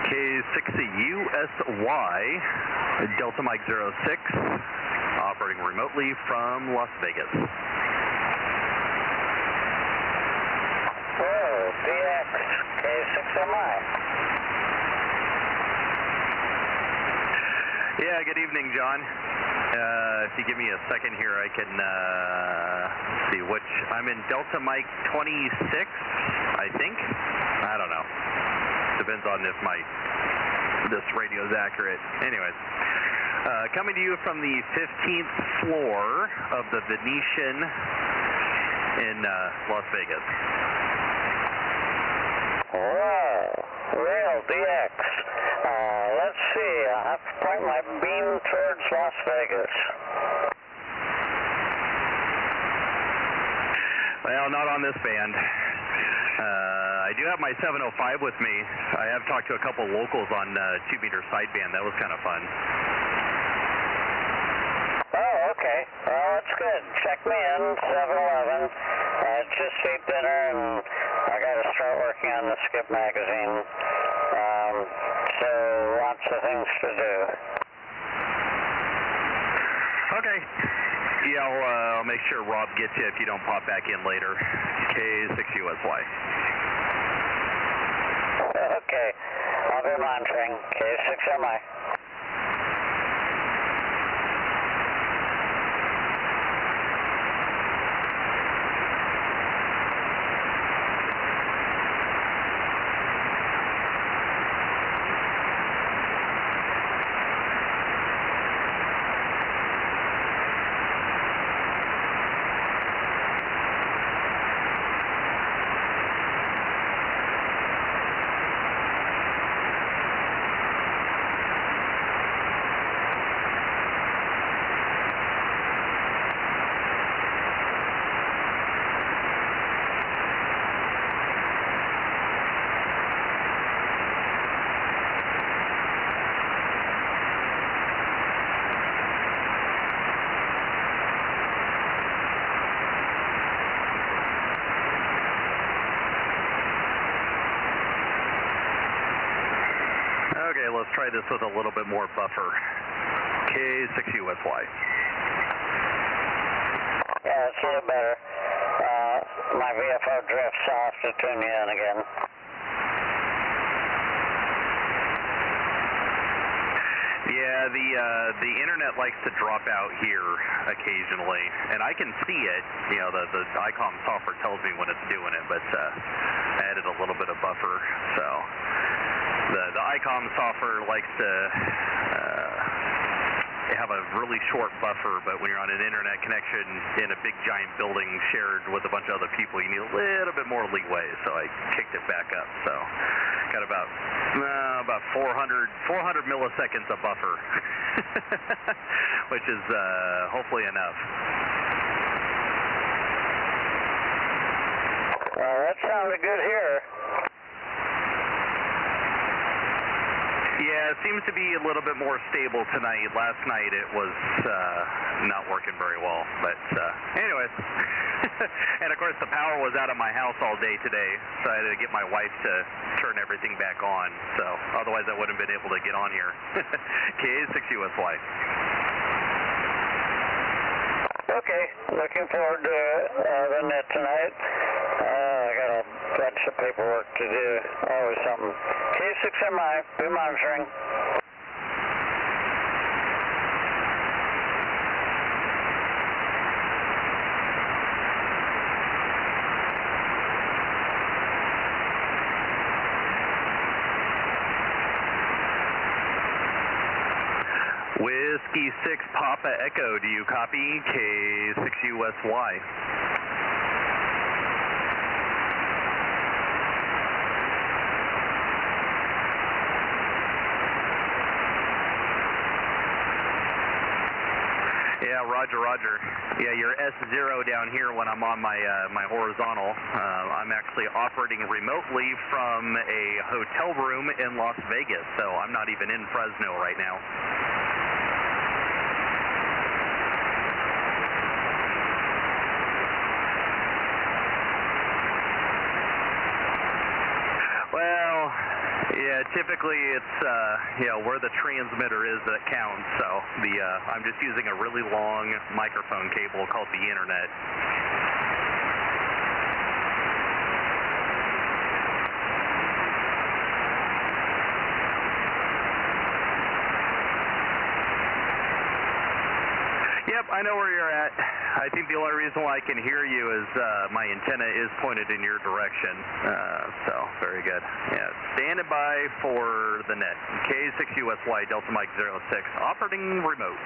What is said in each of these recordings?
K6USY, Delta Mike 06, operating remotely from Las Vegas. Whoa, DX, K6MI. Yeah, good evening, John. If you give me a second here, I can see which. I'm in Delta Mike 26, I think. I don't know. Depends on if this radio is accurate. Anyways, coming to you from the 15th floor of the Venetian in Las Vegas. Whoa, real DX. Let's see, I'll have to point my beam towards Las Vegas. Well, not on this band. I do have my 705 with me. I have talked to a couple locals on 2-meter sideband. That was kind of fun. Oh, okay. Well, that's good. Check me in, 711. Just ate dinner, and I got to start working on the Skip magazine. So, lots of things to do. Okay. Yeah, I'll make sure Rob gets you if you don't pop back in later. K6USY. Okay. I'll be monitoring. K6MI. Okay, let's try this with a little bit more buffer. K6USY. Yeah, it's a little better. My VFO drifts, so I'll have to tune you in again. Yeah, the internet likes to drop out here occasionally, and I can see it. You know, the ICOM software tells me when it's doing it, but I added a little bit of buffer, so the ICOM software likes to have a really short buffer, but when you're on an internet connection in a big giant building shared with a bunch of other people, you need a little bit more leeway, so I kicked it back up. So got about 400 milliseconds of buffer, which is hopefully enough. Well, that sounded good here. Yeah, it seems to be a little bit more stable tonight. Last night it was not working very well, but anyways. And of course the power was out of my house all day today, so I had to get my wife to turn everything back on, so otherwise I wouldn't have been able to get on here. K6USY. Okay, looking forward to the net tonight. I got a bunch of paperwork to do. Always something. K6MI, be monitoring. Whiskey 6 Papa Echo, do you copy? K6USY. Yeah, roger, roger. Yeah, you're S0 down here when I'm on my my horizontal. I'm actually operating remotely from a hotel room in Las Vegas, so I'm not even in Fresno right now. Well, yeah, typically it's where the transmitter is that counts. So I'm just using a really long microphone cable called the internet. Yep, I know where you're at. I think the only reason why I can hear you is my antenna is pointed in your direction. So, very good. Yeah, standing by for the net. K6USY, Delta Mike 06, operating remote.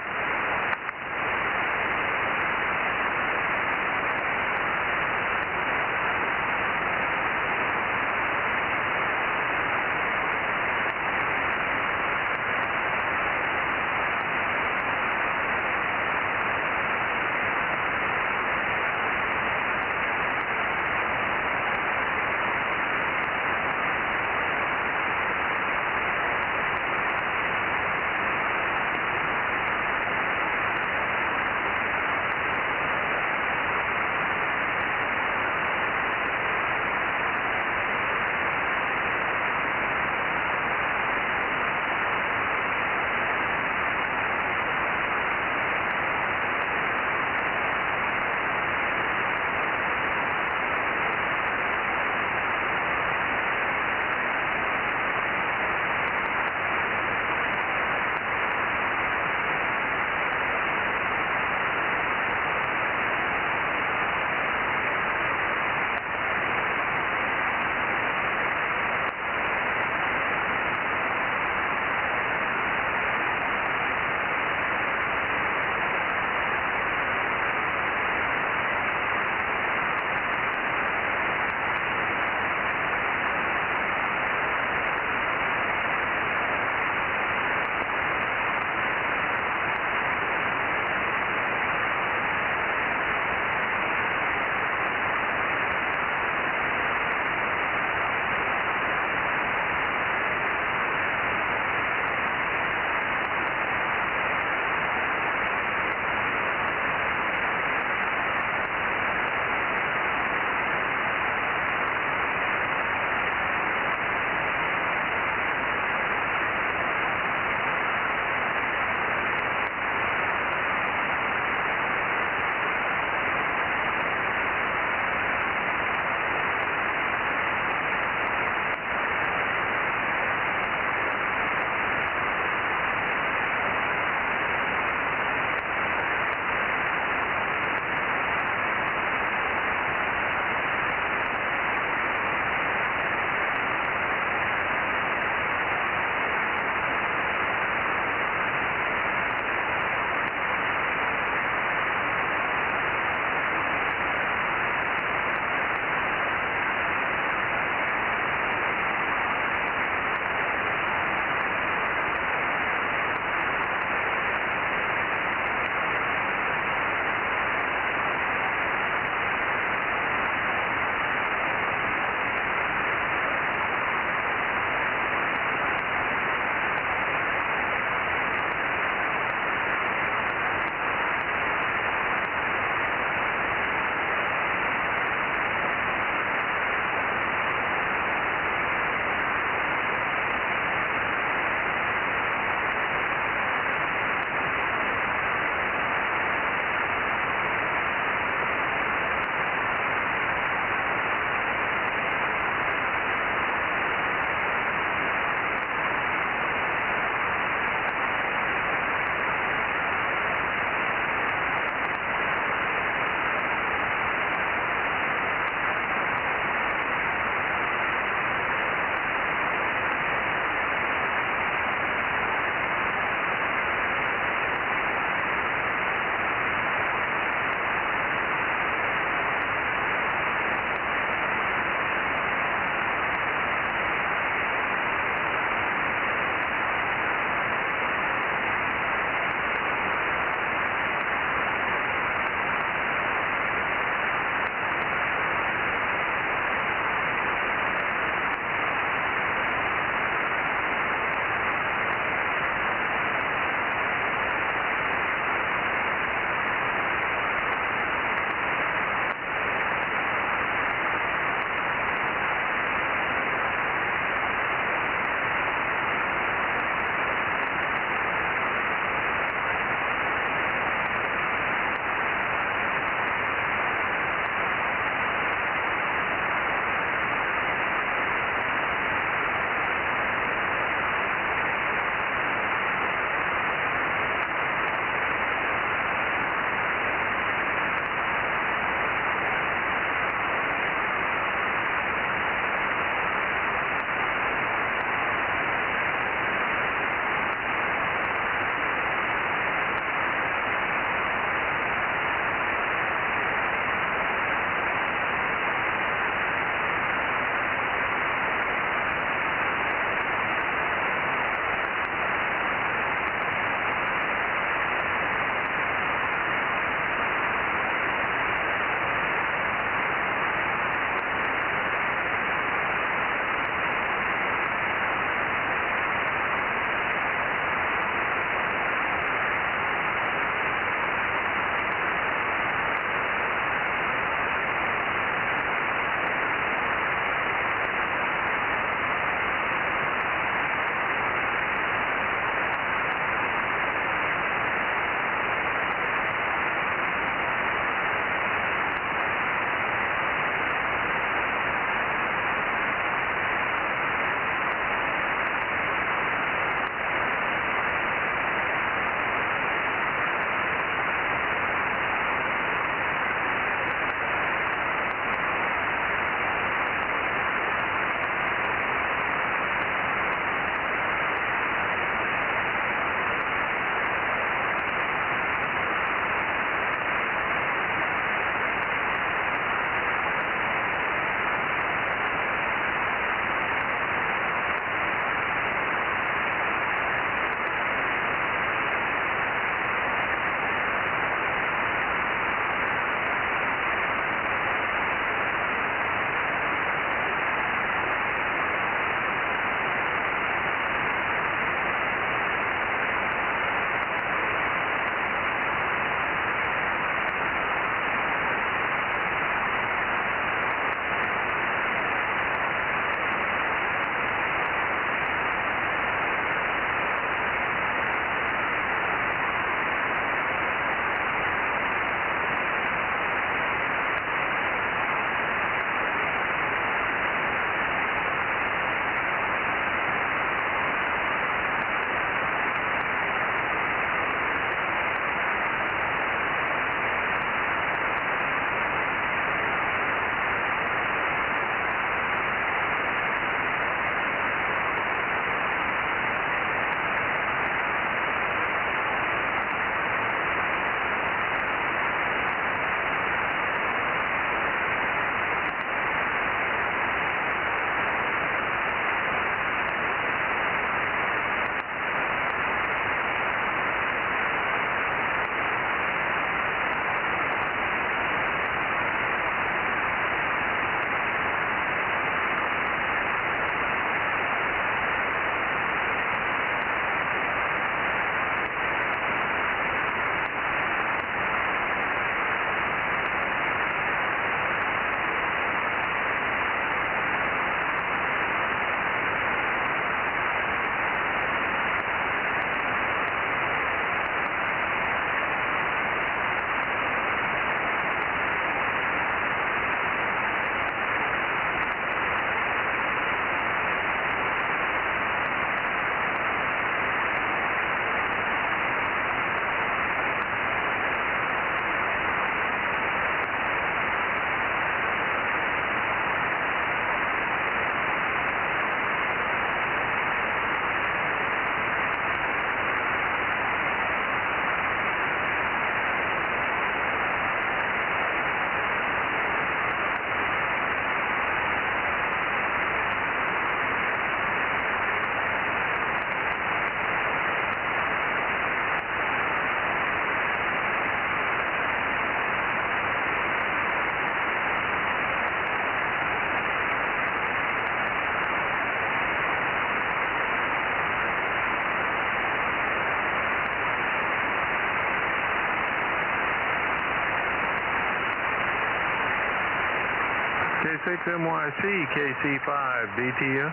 K6NYC, KC5, DTU.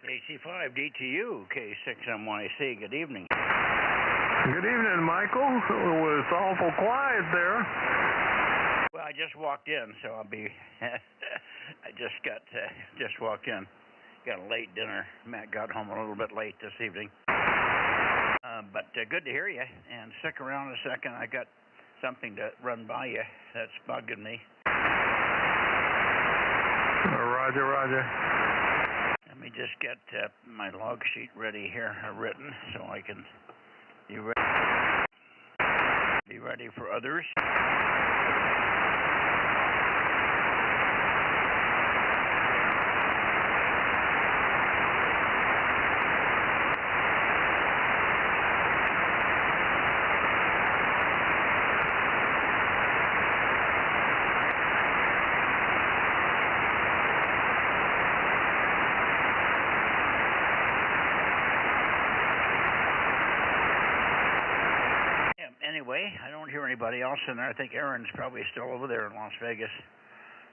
KC5, DTU, K6NYC, good evening. Good evening, Michael. It was awful quiet there. Well, I just walked in, so I'll be, I just walked in. Got a late dinner. Matt got home a little bit late this evening. But good to hear you, and stick around a second. I got something to run by you that's bugging me. Roger, roger. Let me just get my log sheet ready here, written, so I can be ready for others. Anyway, I don't hear anybody else in there. I think Aaron's probably still over there in Las Vegas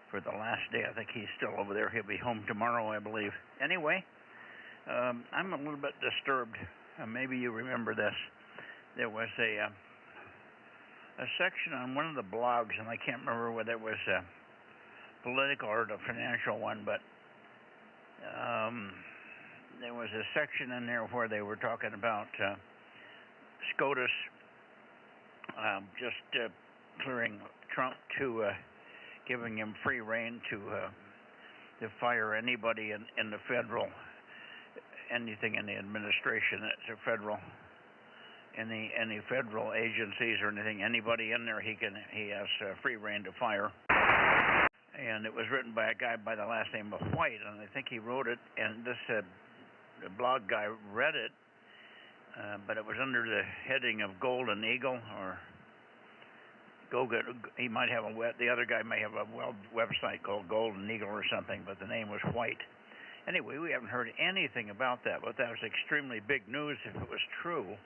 for the last day. I think he's still over there. He'll be home tomorrow, I believe. Anyway, I'm a little bit disturbed. Maybe you remember this. There was a section on one of the blogs, and I can't remember whether it was political or the financial one, but there was a section in there where they were talking about SCOTUS just clearing Trump to giving him free rein to fire anybody in the federal, anything in the administration that's a federal, any federal agencies or anything, anybody in there he has free rein to fire. And it was written by a guy by the last name of White, and I think he wrote it, and this the blog guy read it. But it was under the heading of Golden Eagle, or he might have the other guy may have a website called Golden Eagle or something, but the name was White. Anyway, we haven't heard anything about that, but that was extremely big news if it was true.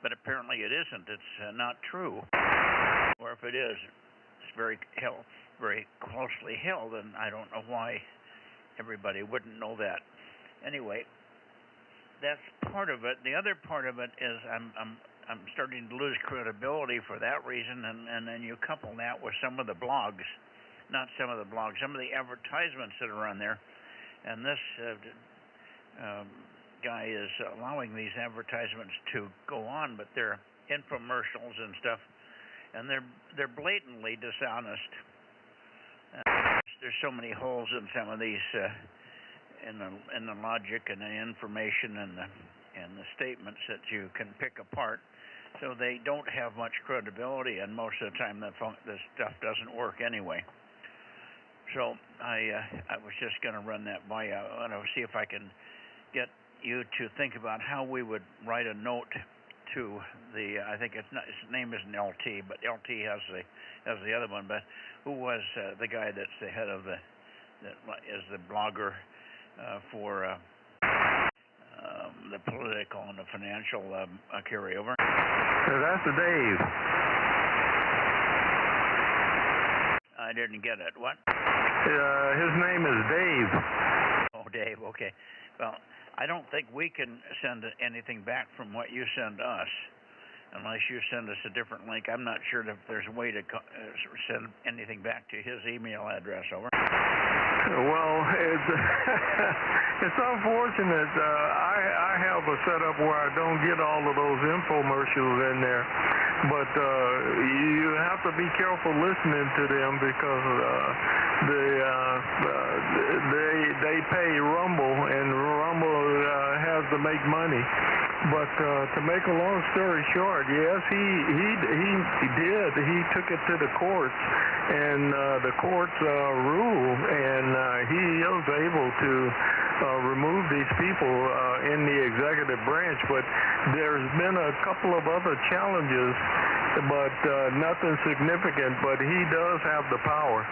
But apparently it isn't. It's not true. Or if it is, it's very closely held, and I don't know why everybody wouldn't know that. Anyway, that's part of it. The other part of it is I'm starting to lose credibility for that reason, and then you couple that with some of the blogs, not some of the blogs, some of the advertisements that are on there, and this guy is allowing these advertisements to go on, but they're infomercials and stuff, and they're blatantly dishonest. There's so many holes in some of these. In the logic and the information and the statements that you can pick apart, so they don't have much credibility, and most of the time the stuff doesn't work anyway. So I was just going to run that by you. I want to see if I can get you to think about how we would write a note to the. I think his name isn't LT, but LT has the other one. But who was the guy that's the head of that is the blogger for the political and the financial carryover? That's Dave. I didn't get it. What? His name is Dave. Oh, Dave. Okay. Well, I don't think we can send anything back from what you send us, unless you send us a different link. I'm not sure if there's a way to send anything back to his email address. Over. Well, it's unfortunate. I have a setup where I don't get all of those infomercials in there, but you have to be careful listening to them because they pay Rumble, and Rumble has to make money. But to make a long story short, yes, he did. He took it to the courts, and the courts ruled, and he was able to remove these people in the executive branch. But there's been a couple of other challenges, but nothing significant. But he does have the power.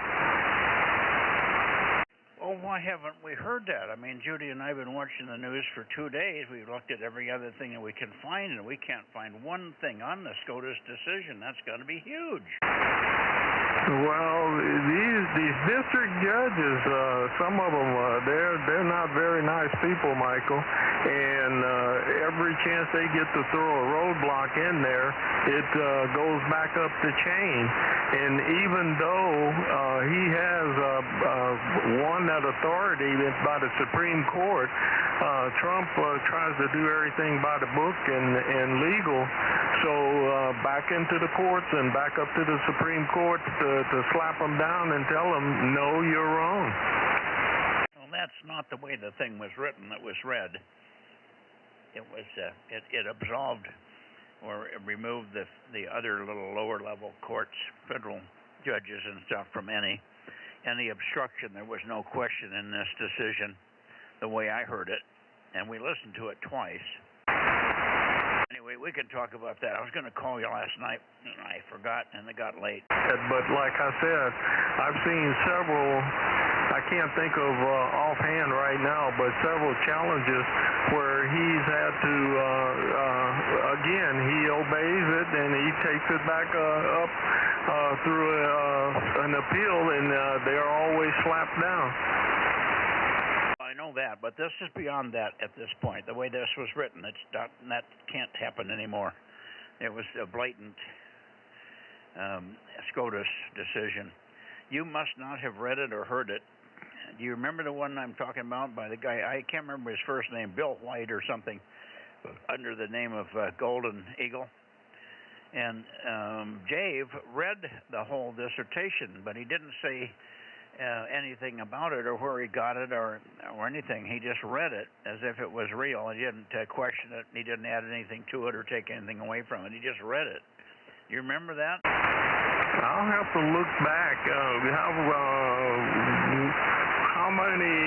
Oh, why haven't we heard that? I mean, Judy and I have been watching the news for 2 days. We've looked at every other thing that we can find, and we can't find one thing on the SCOTUS decision. That's got to be huge. Well, these district judges, some of them, they're not very nice people, Michael. And every chance they get to throw a roadblock in there, it goes back up the chain. And even though he has won that authority by the Supreme Court, Trump tries to do everything by the book and legal. So back into the courts and back up to the Supreme Court to slap them down and tell them, no, you're wrong. Well, that's not the way the thing was written. It was read. It was it absolved or removed the other little lower level courts, federal judges and stuff from any obstruction. There was no question in this decision, the way I heard it, and we listened to it twice. Anyway, we can talk about that. I was going to call you last night, and I forgot, and it got late. But like I said, I've seen several, I can't think of offhand right now, but several challenges where he's had to, again, he obeys it and he takes it back up through an appeal, and they're always slapped down. I know that, but this is beyond that at this point. The way this was written, it's not, that can't happen anymore. It was a blatant SCOTUS decision. You must not have read it or heard it. Do you remember the one I'm talking about by the guy, I can't remember his first name, Bill White or something, under the name of Golden Eagle? And Dave read the whole dissertation, but he didn't say anything about it or where he got it or anything. He just read it as if it was real. He didn't question it. He didn't add anything to it or take anything away from it. He just read it. You remember that? I'll have to look back. How many,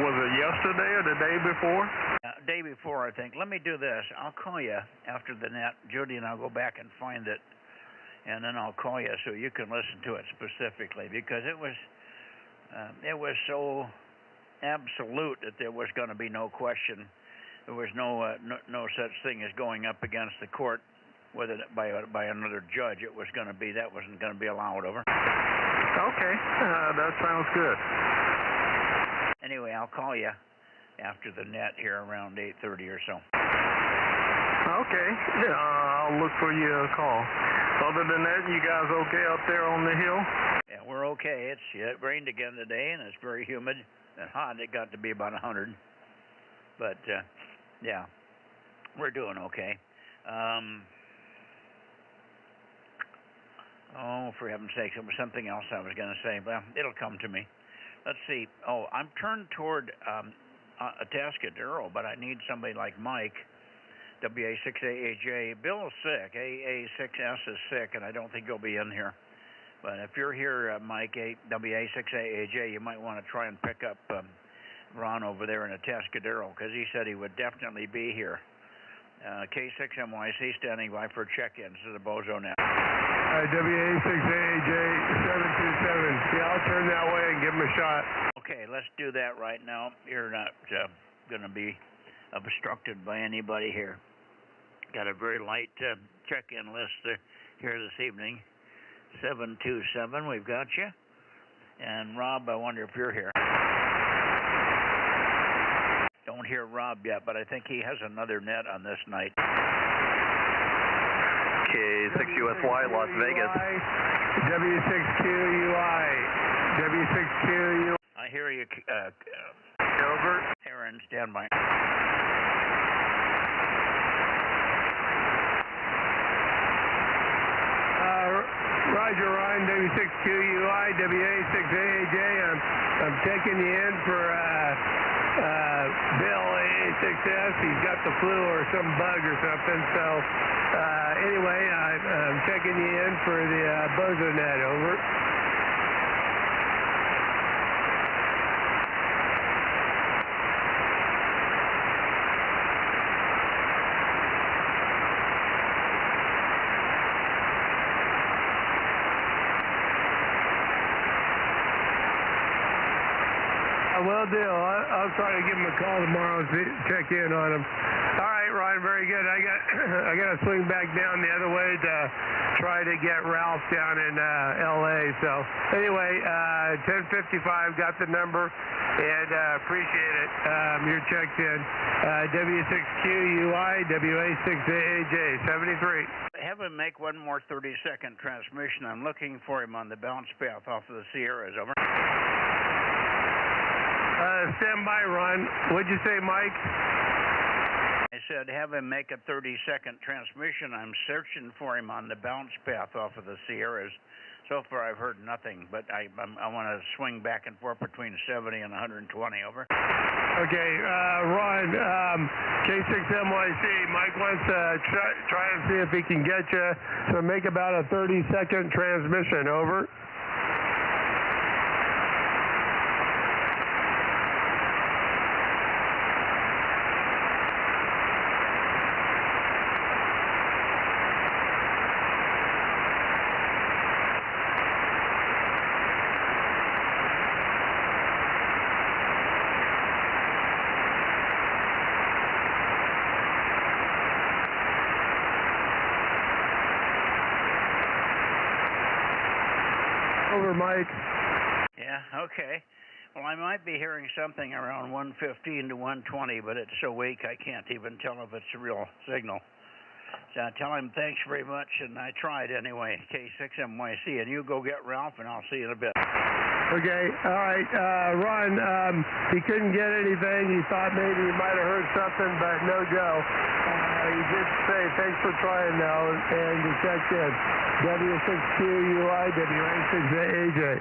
was it yesterday or the day before? Day before, I think. Let me do this. I'll call you after the net. Judy and I'll go back and find it, and then I'll call you so you can listen to it specifically, because it was so absolute that there was going to be no question. There was no such thing as going up against the court with it by another judge. It was going to be, that wasn't going to be allowed. Over. Okay, that sounds good. Anyway, I'll call you after the net here around 8:30 or so. Okay, I'll look for your call. Other than that, you guys okay up there on the hill? Yeah, we're okay. It rained again today, and it's very humid and hot. It got to be about 100. But, yeah, we're doing okay. Oh, for heaven's sake, it was something else I was going to say. Well, it'll come to me. Let's see. Oh, I'm turned toward Atascadero, but I need somebody like Mike, WA6AAJ. Bill's sick. AA6S is sick, and I don't think he'll be in here. But if you're here, Mike, WA6AAJ, you might want to try and pick up Ron over there in Atascadero, because he said he would definitely be here. K6MYC standing by for check-ins to the Bozo Net. WA6AJ 727. Yeah, I'll turn that way and give him a shot. Okay, let's do that right now. You're not going to be obstructed by anybody here. Got a very light check-in list here this evening. 727, we've got you. And Rob, I wonder if you're here. Don't hear Rob yet, but I think he has another net on this night. K6USY, Las Vegas. W6QUI. W6QUI. I hear you. Over. Aaron, stand by. Roger, Ryan, W6QUI, WA6AAJ. I'm checking you in for Bill AA6S. He's got the flu or some bug or something. So anyway, I'm checking you in for the Bozo Net. Over. Will do. I'll try to give him a call tomorrow and check in on him. All right, Ron, very good. I got to swing back down the other way to try to get Ralph down in L.A. So anyway, 10:55, got the number, and appreciate it. You're checked in. W6QUI, WA6AJ, 73. Have him make one more 30-second transmission. I'm looking for him on the bounce path off of the Sierras. Over. Stand by, Ron. What'd you say, Mike? I said have him make a 30-second transmission. I'm searching for him on the bounce path off of the Sierras. So far, I've heard nothing, but I want to swing back and forth between 70 and 120. Over. Okay, Ron, K6MYC, Mike wants to try and see if he can get you. So make about a 30-second transmission. Over. Over, Mike. Yeah, okay. Well, I might be hearing something around 115 to 120, but it's so weak I can't even tell if it's a real signal. So I tell him thanks very much, and I tried anyway, K6MYC, and you go get Ralph, and I'll see you in a bit. Okay, all right, Ron, he couldn't get anything. He thought maybe he might have heard something, but no go. He did say thanks for trying, though, and he checked in. W6QUI, WA6AJ.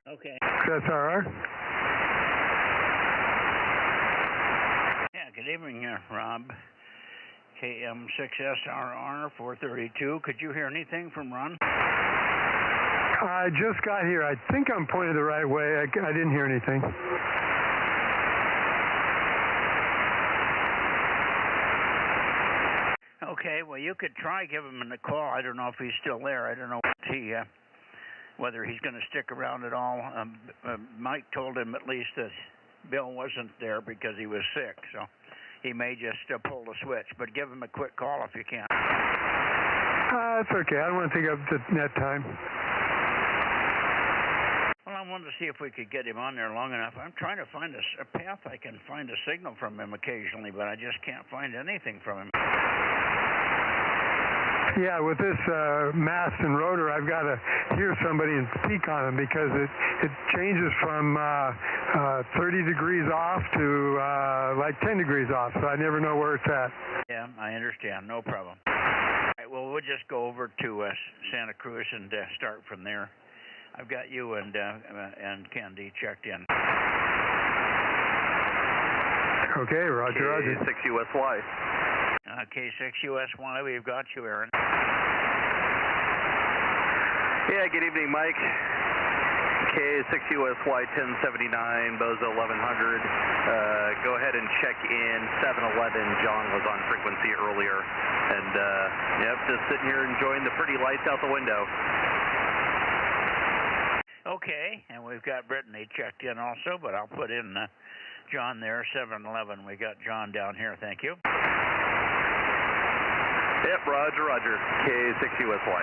Okay. SRR? Yeah, good evening, Rob. KM6SRR 432. Could you hear anything from Ron? I just got here. I think I'm pointed the right way. I didn't hear anything. Okay, well, you could try giving him a call. I don't know if he's still there. I don't know whether he's going to stick around at all. Mike told him at least that Bill wasn't there because he was sick, so he may just pull the switch. But give him a quick call if you can. That's okay. I don't want to take up the net time. Well, I wanted to see if we could get him on there long enough. I'm trying to find a path I can find a signal from him occasionally, but I just can't find anything from him. Yeah, with this mast and rotor, I've got to hear somebody and speak on them because it changes from 30 degrees off to like 10 degrees off, so I never know where it's at. Yeah, I understand. No problem. All right, well, we'll just go over to Santa Cruz and start from there. I've got you and Candy checked in. Okay, roger, roger. K6USY. K6USY, we've got you, Aaron. Yeah, good evening, Mike. K6USY 1079, Bozo 1100. Go ahead and check in 711. John was on frequency earlier. And, yep, just sitting here enjoying the pretty lights out the window. Okay, and we've got Brittany checked in also, but I'll put in John there, 711. We got John down here, thank you. Yep, roger, roger. K6USY.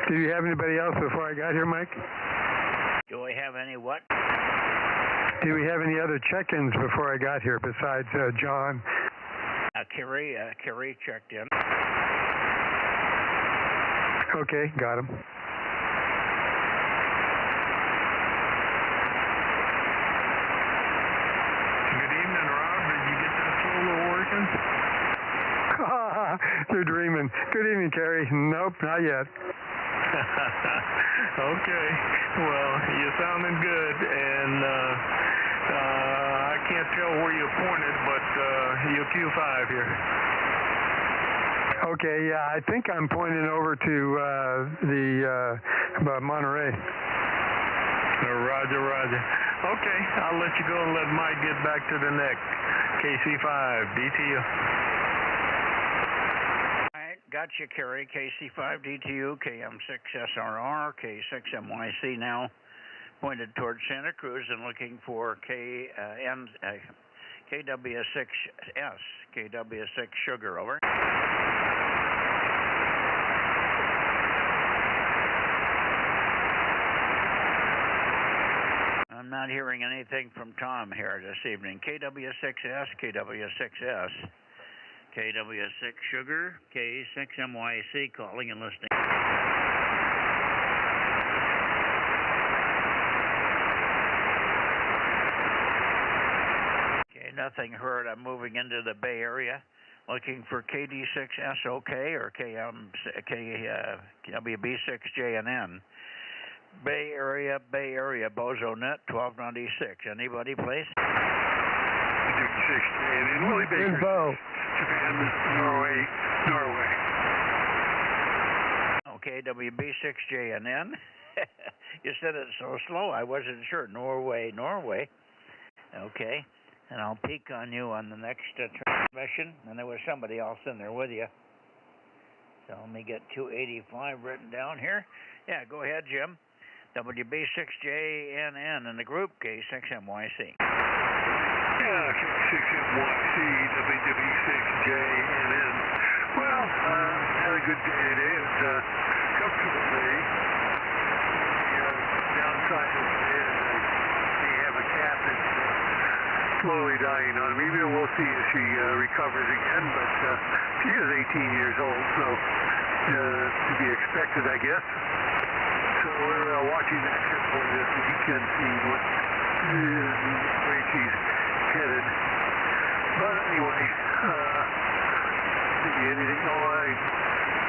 Do you have anybody else before I got here, Mike? Do we have any what? Do we have any other check-ins before I got here besides John? Kerry checked in. Okay, got him. Good evening, Rob. Did you get that solo working? You're dreaming. Good evening, Kerry. Nope, not yet. Okay. Well, you're sounding good, and I can't tell where you're pointed, but you're Q5 here. Okay, yeah, I think I'm pointing over to Monterey. Roger, roger. Okay, I'll let you go and let Mike get back to the neck. KC5, DTU. All right, gotcha, Kerry. KC5, DTU, KM6SRR, K6MYC now pointed towards Santa Cruz and looking for KW6S, KW6 Sugar, over. I'm not hearing anything from Tom here this evening. KW6S, KW6S, KW6 Sugar, K6MYC calling and listening. Okay, nothing heard. I'm moving into the Bay Area looking for KD6SOK or KWB6JNN. Bay Area, Bozo Net, 1296. Anybody, please? KD6JNN, Willie Baker. Japan, Norway. Okay, WB6JNN. You said it so slow, I wasn't sure. Norway. Okay, and I'll peek on you on the next transmission. And there was somebody else in there with you. So let me get 285 written down here. Yeah, go ahead, Jim. WB6JNN in the group, K6MYC. Yeah, K6MYC, WB6JNN. Well, had a good day today. It's a comfortable day. The downside of it is they have a cat that's slowly dying on me. Maybe we'll see if she recovers again, but she is 18 years old, so to be expected, I guess. So we're watching that carefully this weekend, seeing what way she's headed. But anyway, maybe anything. No, I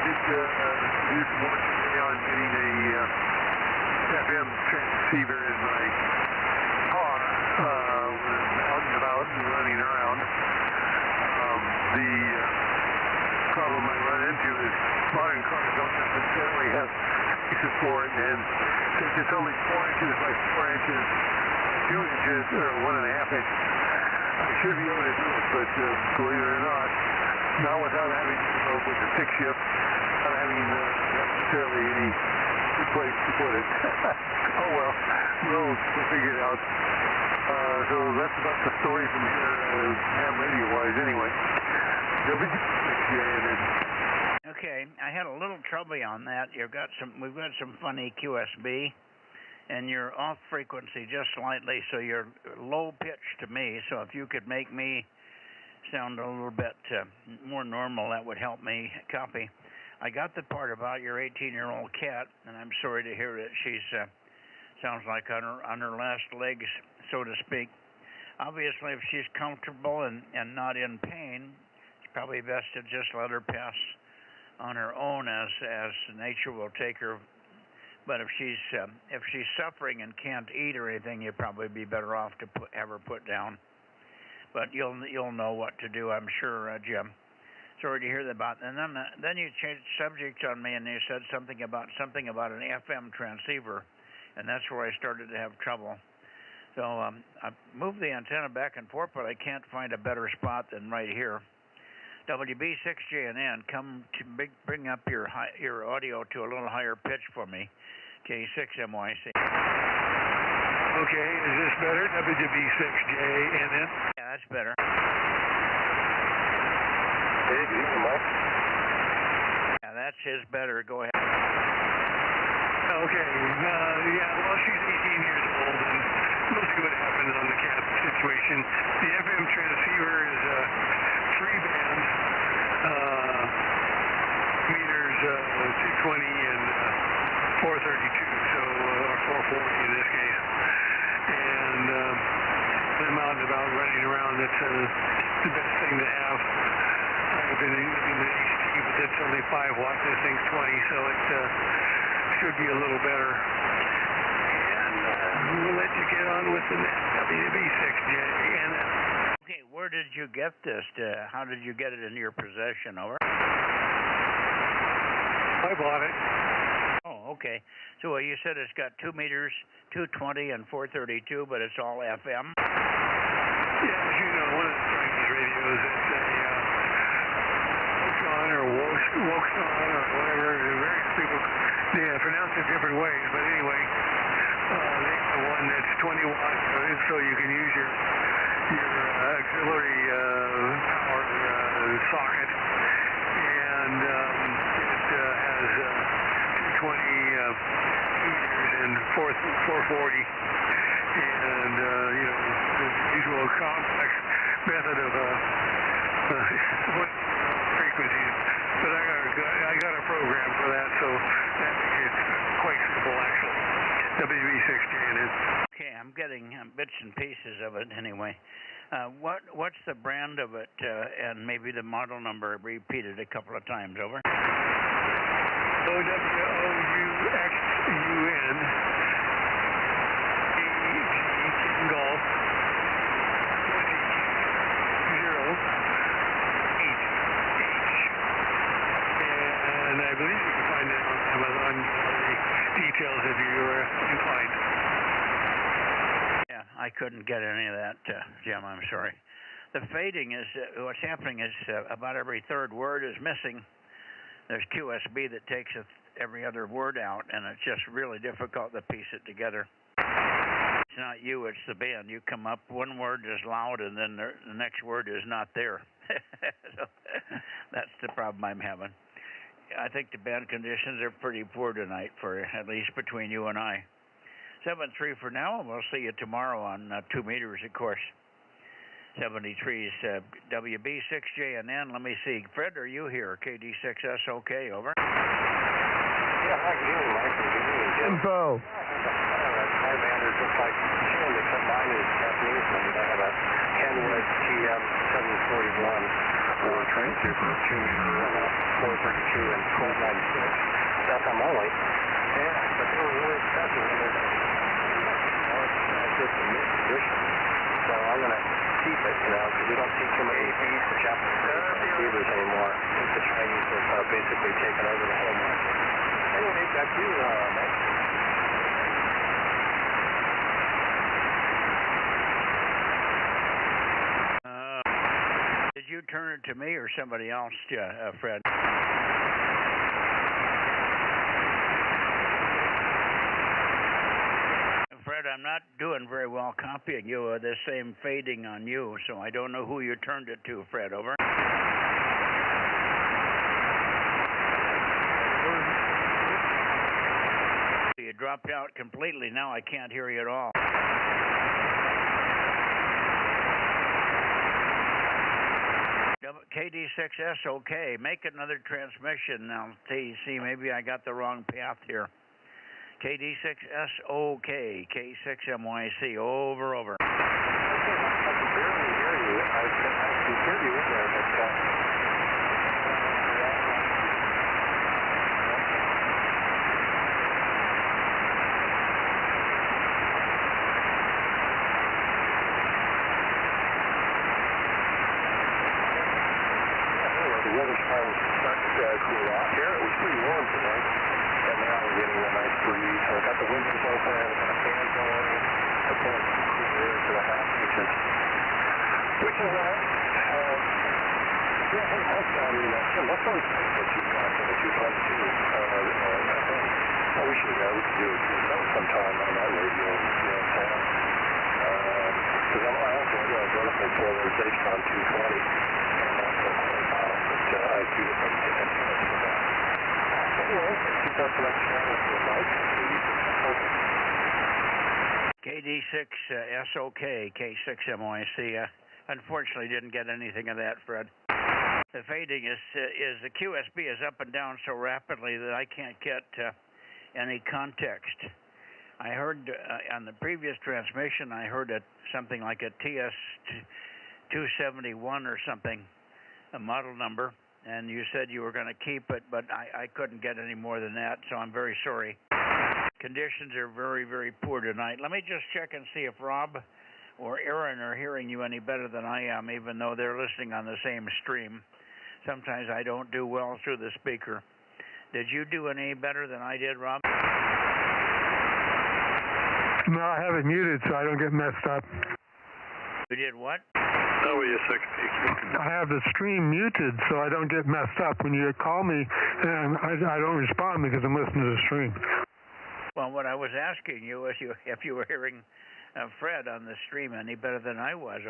did do some work today on getting a FM transceiver in my car. When I'm out and about and running around. The problem I run into is modern cars don't necessarily have support, and since it's only 4 inches by 4 inches, 2 inches or 1.5 inches, I should be able to do it, but believe it or not without having with the stick shift, not having necessarily any good place to put it. Oh well, we'll figure it out. So that's about the story from here, ham radio-wise anyway. Okay, I had a little trouble on that. We've got some funny QSB, and you're off frequency just slightly, so you're low pitch to me. So if you could make me sound a little bit more normal, that would help me copy. I got the part about your 18-year-old cat, and I'm sorry to hear that she's sounds like on her last legs, so to speak. Obviously, if she's comfortable and not in pain, it's probably best to just let her pass on her own as nature will take her. But if she's suffering and can't eat or anything, you'd probably be better off to have her put down. But you'll know what to do, I'm sure, Jim. Sorry to hear that about. And then you changed subjects on me, and you said something about an FM transceiver, and that's where I started to have trouble. So I moved the antenna back and forth, but I can't find a better spot than right here. WB6JNN, come to bring up your audio to a little higher pitch for me. K6MYC. Okay, is this better? WB6JNN? Yeah, that's better. Yeah, that's his better. Go ahead. Okay, yeah, well, she's 18 years old, and we'll see what happens on the cat situation. The FM transceiver is a 3-band, meters 220 and 432, so, or 440 in this case. And when I'm out and about running around, that's the best thing to have. I've been using the HT, but it's only 5 watts, this thing's 20, so it should be a little better. And we'll let you get on with the WB6JNN. Okay, where did you get this? How did you get it into your possession? Over. I bought it. Oh, okay. So you said it's got 2 meters, 220 and 432, but it's all FM? Yeah, as you know, one of the Chinese radios that Woxon or Woxon or whatever, various people, they pronounce it different ways, but anyway, they have the one that's 20 watts, so you can use your auxiliary power socket, and it has 220 meters and 440, and the usual complex method of frequencies. But I got a program for that, so that makes it quite simple actually. WB6J it is. Okay, I'm getting bits and pieces of it anyway. What's the brand of it, and maybe the model number repeated a couple of times, over? OWOUXUN Golf 20H. And I believe you can find it on Amazon details if you were inclined. Yeah, I couldn't get any of that, Jim, I'm sorry. The fading is, what's happening is about every third word is missing. There's QSB that takes every other word out, and it's just really difficult to piece it together. It's not you, it's the band. You come up, one word is loud, and then the next word is not there. So that's the problem I'm having. I think the band conditions are pretty poor tonight, for at least between you and I. 7-3 for now, and we'll see you tomorrow on 2 meters, of course. 73's WB6JNN. Let me see. Fred, are you here? KD6SOK, over. Yeah, hi, good evening, Mike. Good evening, Jim. Info. My band is just like Jim, except mine is Japanese number. I have a Kenwood TM 741 transceiver, 2 meter, 432 and 1296. FM only. Yeah, but they were really expensive when they're it's just a mixed condition. So I'm going to keep it, because we don't see too many Japanese transceivers anymore. I think the Chinese have basically taken over the whole market. Anyway, back to you, Mike. Did you turn it to me or somebody else, Fred? Fred, I'm not doing very well copying you. The same fading on you, so I don't know who you turned it to, Fred, over. You dropped out completely. Now I can't hear you at all. KD6SOK, make another transmission now. See, maybe I got the wrong path here. KD6SOK, K6MYC, over. I can barely hear you. I can hear you in there, but... The weather's starting to cool off here. It was pretty warm today, and now we're getting a nice breeze. So I've got the windows open, I've got a fan going, I'm pulling some cool air into the house, which is nice. Yeah, hey, Mike, Jim, what's always nice that you've run to, we should do it sometime on that radio, you know what I'm saying? Because I also got a vertical polarization on 220, and also I do different antennas for that. Anyway, keep up the next channel for Mike. KD6SOK, K6MYC. Unfortunately, didn't get anything of that, Fred. The fading is the QSB is up and down so rapidly that I can't get any context. I heard on the previous transmission, I heard something like a TS271 or something, a model number, and you said you were going to keep it, but I couldn't get any more than that, so I'm very sorry. Conditions are very, very poor tonight. Let me just check and see if Rob or Aaron are hearing you any better than I am, even though they're listening on the same stream. Sometimes I don't do well through the speaker. Did you do any better than I did, Rob? No, I have it muted so I don't get messed up. You did what? W6PQL. I have the stream muted so I don't get messed up when you call me, and I don't respond because I'm listening to the stream. Well, what I was asking you was if you were hearing Fred on the stream any better than I was.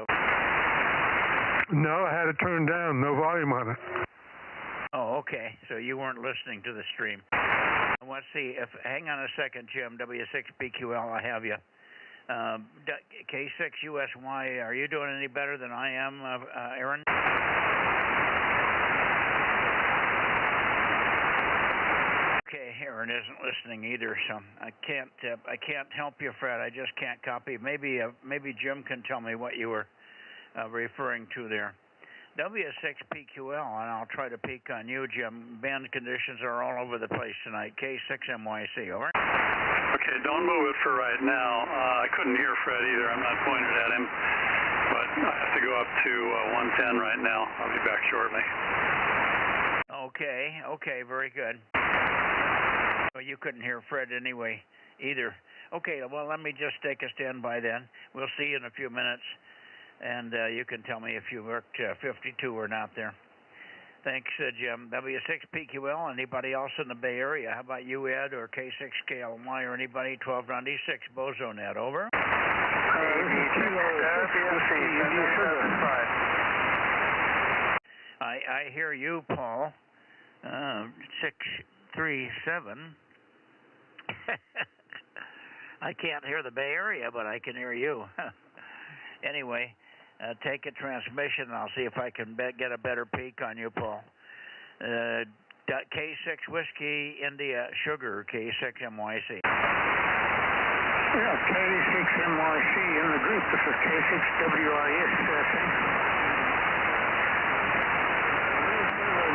No, I had it turned down, no volume on it. Oh, okay. So you weren't listening to the stream. Let's see. Hang on a second, Jim. W6PQL, I have you. K6USY, are you doing any better than I am, Aaron? Okay, Aaron isn't listening either, so I can't help you, Fred. I just can't copy. Maybe Jim can tell me what you were referring to there. W6PQL, and I'll try to peek on you, Jim. Band conditions are all over the place tonight. K6MYC, over. Okay, don't move it for right now. I couldn't hear Fred either. I'm not pointed at him, but I have to go up to 110 right now. I'll be back shortly. Okay, very good. Well, you couldn't hear Fred anyway either. Okay, well, let me just take a standby then. We'll see you in a few minutes. And you can tell me if you worked 52 or not there. Thanks, Jim. W6PQL, anybody else in the Bay Area? How about you, Ed, or K6KLY, or anybody? 1296, Bozo Net, over. I hear you, Paul. 637. I can't hear the Bay Area, but I can hear you. Anyway. Take a transmission, and I'll see if I can get a better peek on you, Paul. K6 Whiskey India Sugar, K6MYC. Yeah, K6MYC in the group. This is K6WIS.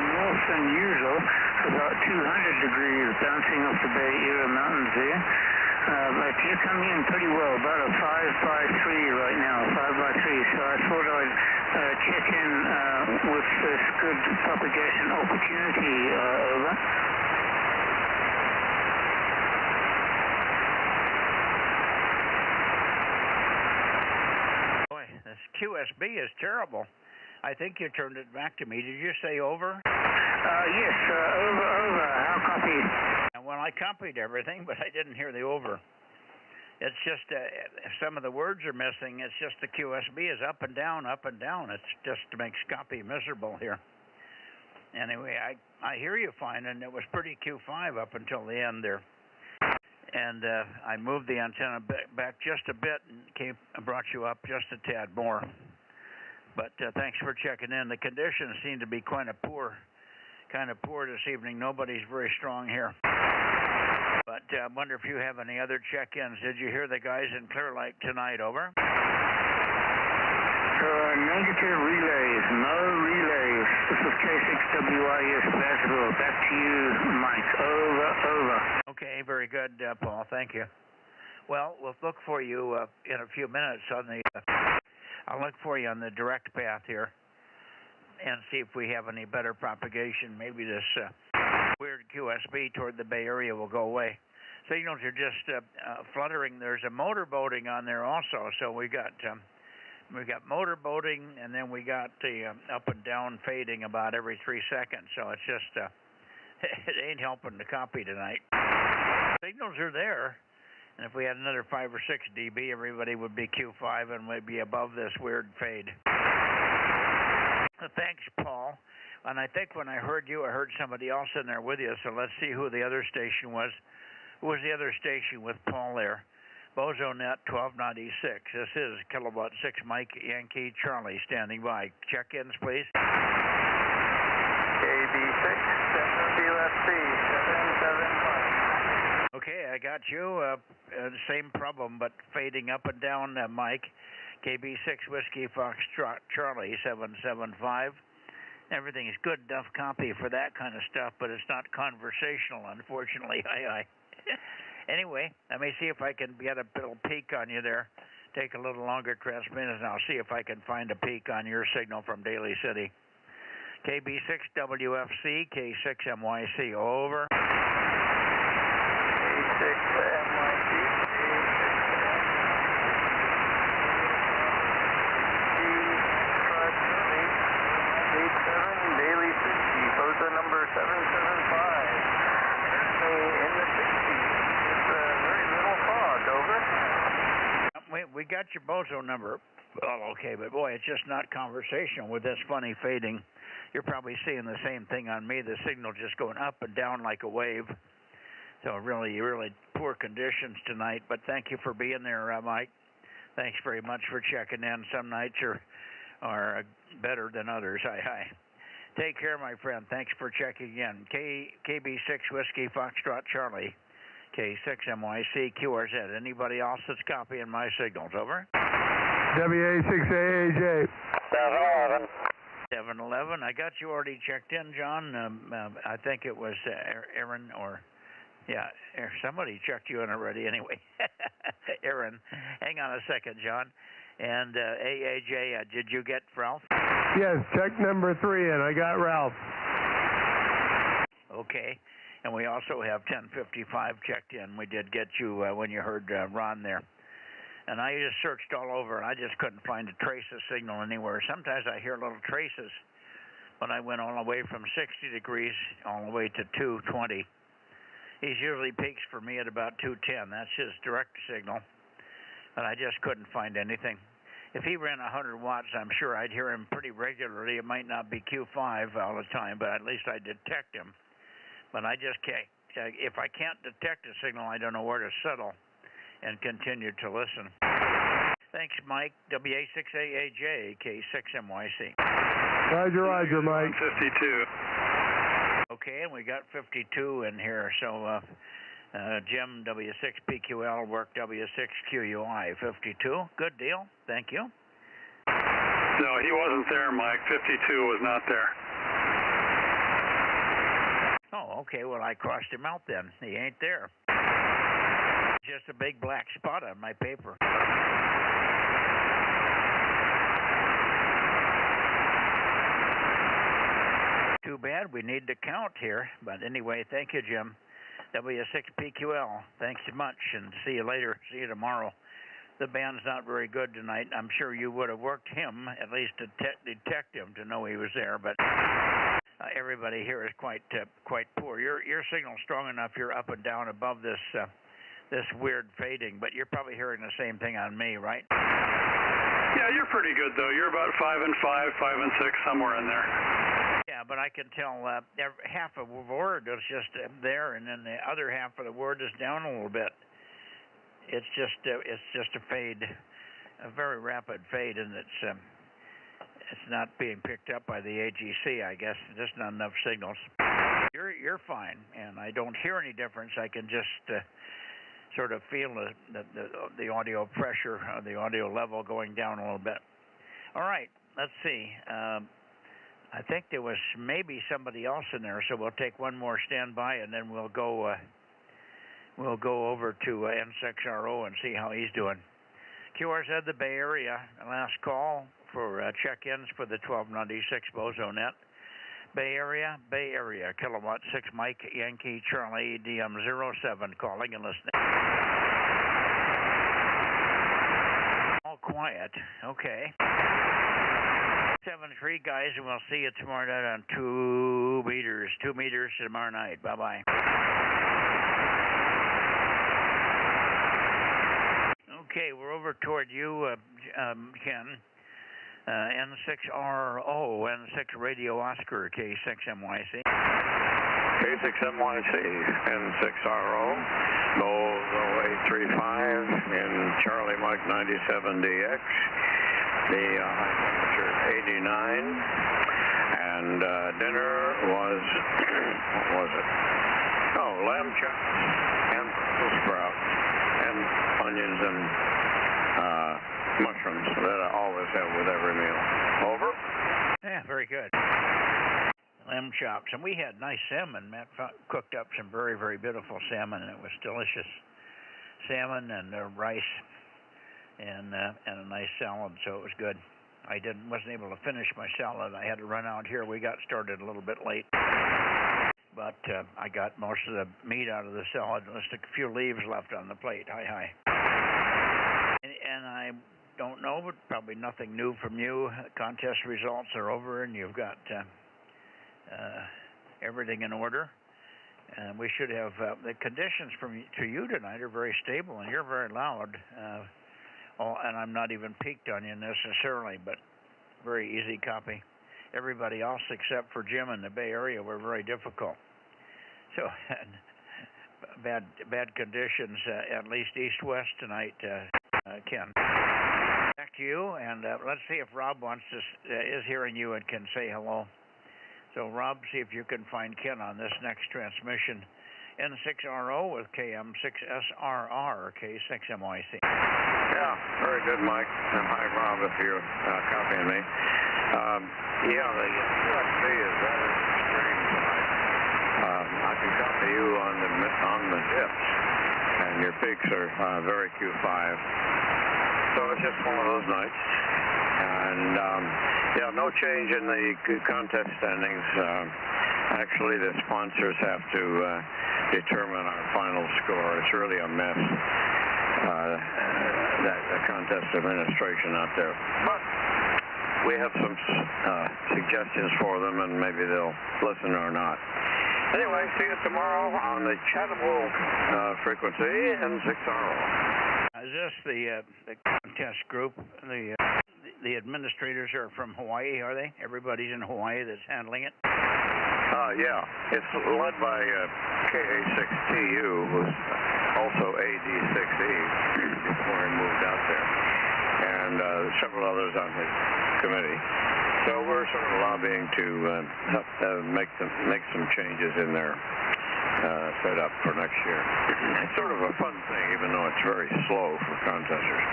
More than usual, about 200 degrees bouncing off the Bay Area Mountains there. But you're coming in pretty well, about a 5x3 right now, 5x3. So I thought I'd check in with this good propagation opportunity, over. Boy, this QSB is terrible. I think you turned it back to me. Did you say over? Yes, over. How copy? Well, I copied everything, but I didn't hear the over. It's just some of the words are missing. It's just the QSB is up and down, up and down. It's just makes copy miserable here. Anyway, I hear you fine, and it was pretty Q5 up until the end there. And I moved the antenna back just a bit and brought you up just a tad more. But thanks for checking in. The conditions seem to be kind of poor this evening. Nobody's very strong here. But I wonder if you have any other check-ins. Did you hear the guys in Clear Lake tonight, over? Negative relays, no relays. This is K6WIS Glasgow. Back to you, Mike. Over. Okay, very good, Paul. Thank you. Well, we'll look for you in a few minutes on the... I'll look for you on the direct path here and see if we have any better propagation. Maybe this weird QSB toward the Bay Area will go away. Signals are just fluttering. There's a motorboating on there also. So we got motorboating, and then we got the up and down fading about every 3 seconds. So it's just it ain't helping to copy tonight. Signals are there. And if we had another 5 or 6 dB, everybody would be Q5 and would be above this weird fade. Thanks, Paul. And I think when I heard you, I heard somebody else in there with you. So let's see who the other station was. Who was the other station with Paul there? Bozo Net 1296. This is Kilowatt 6 Mike Yankee Charlie standing by. Check-ins, please. KB6, WFC 775. Okay, I got you. Same problem, but fading up and down, Mike. KB6 Whiskey Foxtrot Charlie 775. Everything is good enough copy for that kind of stuff, but it's not conversational, unfortunately. Anyway, let me see if I can get a little peek on you there. Take a little longer transmission, and I'll see if I can find a peek on your signal from Daly City. KB6WFC, K6MYC, over. we got your Bozo number. Well, okay, but boy, it's just not conversational with this funny fading. You're probably seeing the same thing on me. The signal just going up and down like a wave. So really, really poor conditions tonight. But thank you for being there, Mike. Thanks very much for checking in. Some nights are better than others. Hi. Take care, my friend. Thanks for checking in. KB6 Whiskey Foxtrot Charlie. K6MYC QRZ. Anybody else that's copying my signals? Over. WA6AAJ. 711. 711. I got you already checked in, John. I think it was Aaron or... Yeah, somebody checked you in already anyway. Aaron. Hang on a second, John. And AAJ, did you get Ralph? Yes, check number 3, and I got Ralph. Okay. And we also have 1055 checked in. We did get you when you heard Ron there. And I just searched all over, and I just couldn't find a trace of signal anywhere. Sometimes I hear little traces, but I went all the way from 60 degrees all the way to 220. He usually peaks for me at about 210. That's his direct signal. But I just couldn't find anything. If he ran 100 watts, I'm sure I'd hear him pretty regularly. It might not be Q5 all the time, but at least I detect him. But I just can't. If I can't detect a signal, I don't know where to settle and continue to listen. Thanks, Mike. WA6AAJ, K6MYC. Roger, Mike. 52. Okay, and we got 52 in here. So Jim, W6PQL, work W6QUI, 52. Good deal. Thank you. No, he wasn't there, Mike. 52 was not there. Oh, okay. Well, I crossed him out then. He ain't there. Just a big black spot on my paper. Too bad. We need to count here. But anyway, thank you, Jim. W6PQL. Thanks so much, and see you later. See you tomorrow. The band's not very good tonight. I'm sure you would have worked him, at least to detect him, to know he was there. But everybody here is quite poor. Your signal's strong enough. You're up and down above this weird fading, but you're probably hearing the same thing on me, right? Yeah, you're pretty good though. You're about 5 and 5, 5 and 6, somewhere in there. Yeah, but I can tell half of a word is just there, and then the other half of the word is down a little bit. It's just a fade, a very rapid fade, and it's not being picked up by the AGC, I guess. Just not enough signals. You're fine, and I don't hear any difference. I can just sort of feel the audio pressure, the audio level going down a little bit. All right, let's see. I think there was maybe somebody else in there, so we'll take one more standby, and then we'll go over to N6RO and see how he's doing. QRZ, the Bay Area, last call for check-ins for the 1296 Bozo Net. Bay Area, kilowatt 6 Mike Yankee Charlie DM07 calling and listening. All quiet. Okay. 7-3 guys, and we'll see you tomorrow night on 2 meters. 2 meters tomorrow night. Bye-bye. Okay, we're over toward you, Ken. N6RO, N6 Radio Oscar, K6MYC. K6MYC, N6RO, Bozo 835 in Charlie Mike 97DX. The high temperature is 89, and dinner was, what was it? Oh, lamb chops and Brussels sprouts and onions and mushrooms that I always have with every meal. Over? Yeah, very good. Lamb chops. And we had nice salmon. Matt cooked up some very, very beautiful salmon, and it was delicious. Salmon and rice and a nice salad, so it was good. I wasn't able to finish my salad. I had to run out here. We got started a little bit late. But I got most of the meat out of the salad. Just a few leaves left on the plate. Hi. And I don't know, but probably nothing new from you. Contest results are over, and you've got everything in order. And we should have the conditions to you tonight are very stable, and you're very loud. Oh, and I'm not even peaked on you necessarily, but very easy copy. Everybody else except for Jim in the Bay Area were very difficult. So bad conditions, at least east-west tonight, Ken. Back to you, and let's see if Rob is hearing you and can say hello. So, Rob, see if you can find Ken on this next transmission. N6RO with KM6SRR, K6MYC. Yeah, very good, Mike. And hi, Rob, if you're copying me. Yeah, the USB is rather strange tonight. I can copy you on the dips, and your peaks are very Q5. So it's just one of those nights. And, yeah, no change in the contest standings. Actually, the sponsors have to determine our final score. It's really a mess, the contest administration out there. But we have some suggestions for them, and maybe they'll listen or not. Anyway, see you tomorrow on the chattable frequency, N6RO. Is this the contest group? The administrators are from Hawaii, are they? Everybody's in Hawaii that's handling it? Yeah, it's led by KA6TU, who's also AD6E before he moved out there, and several others on his committee. So we're sort of lobbying to help make some changes in their setup for next year. It's sort of a fun thing, even though it's very slow for contesters.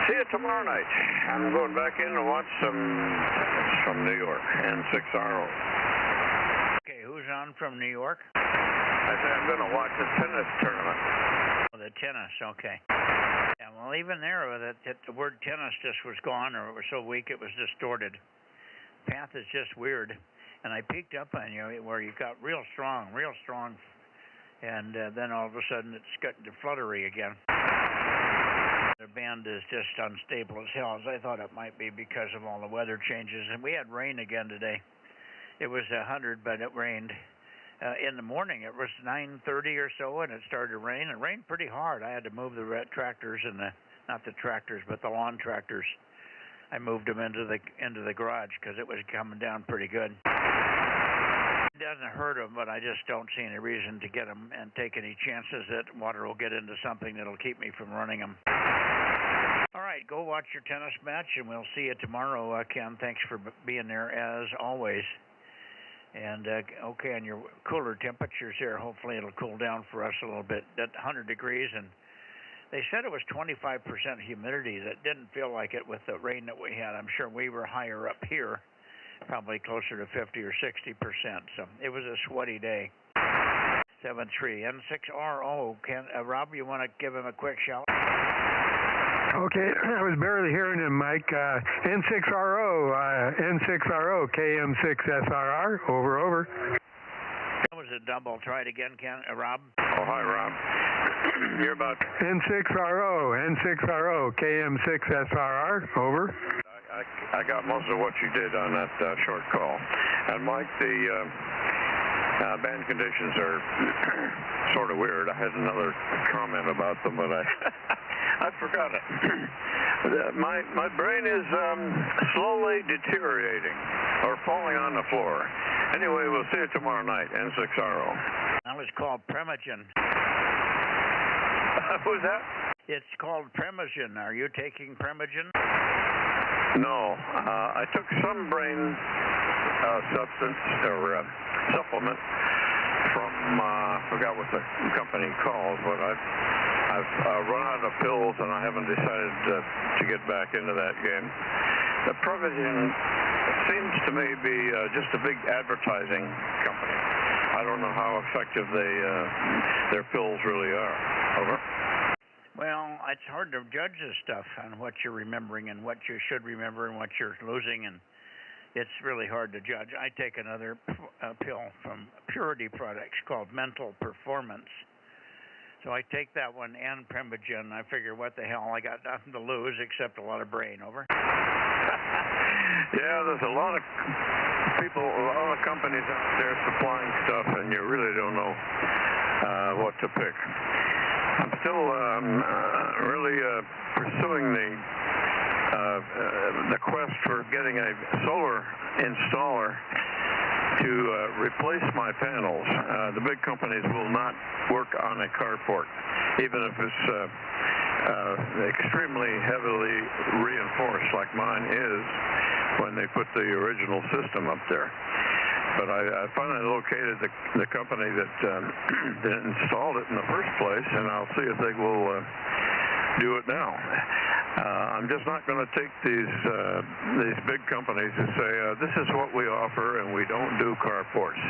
See you tomorrow night. I'm going back in to watch some tennis from New York, N6RO. Okay, who's on from New York? I say I'm going to watch the tennis tournament. Oh, the tennis, okay. Yeah, well, even there, the word tennis just was gone, or it was so weak it was distorted. Path is just weird. And I peeked up on you where you got real strong, and then all of a sudden it's gotten to fluttery again. The band is just unstable as hell, as I thought it might be because of all the weather changes. And we had rain again today. It was 100, but it rained. In the morning, it was 9:30 or so, and it started to rain. It rained pretty hard. I had to move the tractors and not the tractors, but the lawn tractors. I moved them into the garage because it was coming down pretty good. It doesn't hurt them, but I just don't see any reason to get them and take any chances that water will get into something that'll keep me from running them. All right, go watch your tennis match, and we'll see you tomorrow, Ken. Thanks for being there, as always. And, okay, on your cooler temperatures here, hopefully it'll cool down for us a little bit at 100 degrees. And they said it was 25% humidity. That didn't feel like it with the rain that we had. I'm sure we were higher up here, probably closer to 50 or 60%. So it was a sweaty day. 7-3, N6RO. Rob, you want to give him a quick shout? Okay, I was barely hearing him, Mike. N6RO, KM6SRR, over. That was a double. Try it again, Rob. Oh, hi, Rob. You're about... N6RO, KM6SRR, over. I got most of what you did on that short call. And, Mike, the band conditions are sort of weird. I had another comment about them, but I forgot it. My brain is slowly deteriorating or falling on the floor. Anyway, we'll see you tomorrow night, N6RO. That was called Primogen. Who's that? It's called Primogen. Are you taking Primogen? No. I took some brain substance or supplement from, I forgot what the company called, but I've run out of pills, and I haven't decided to get back into that game. The Primogen seems to me be just a big advertising company. I don't know how effective their pills really are. Over. Well, it's hard to judge this stuff on what you're remembering and what you should remember and what you're losing, and it's really hard to judge. I take another pill from Purity Products called Mental Performance. So I take that one and Primogen. I figure, what the hell, I got nothing to lose except a lot of brain. Over. Yeah, there's a lot of people, a lot of companies out there supplying stuff, and you really don't know what to pick. I'm still really pursuing the quest for getting a solar installer to replace my panels. The big companies will not work on a carport, even if it's extremely heavily reinforced like mine is when they put the original system up there. But I finally located the company that installed it in the first place, and I'll see if they will do it now. I'm just not going to take these big companies who say, this is what we offer and we don't do carports.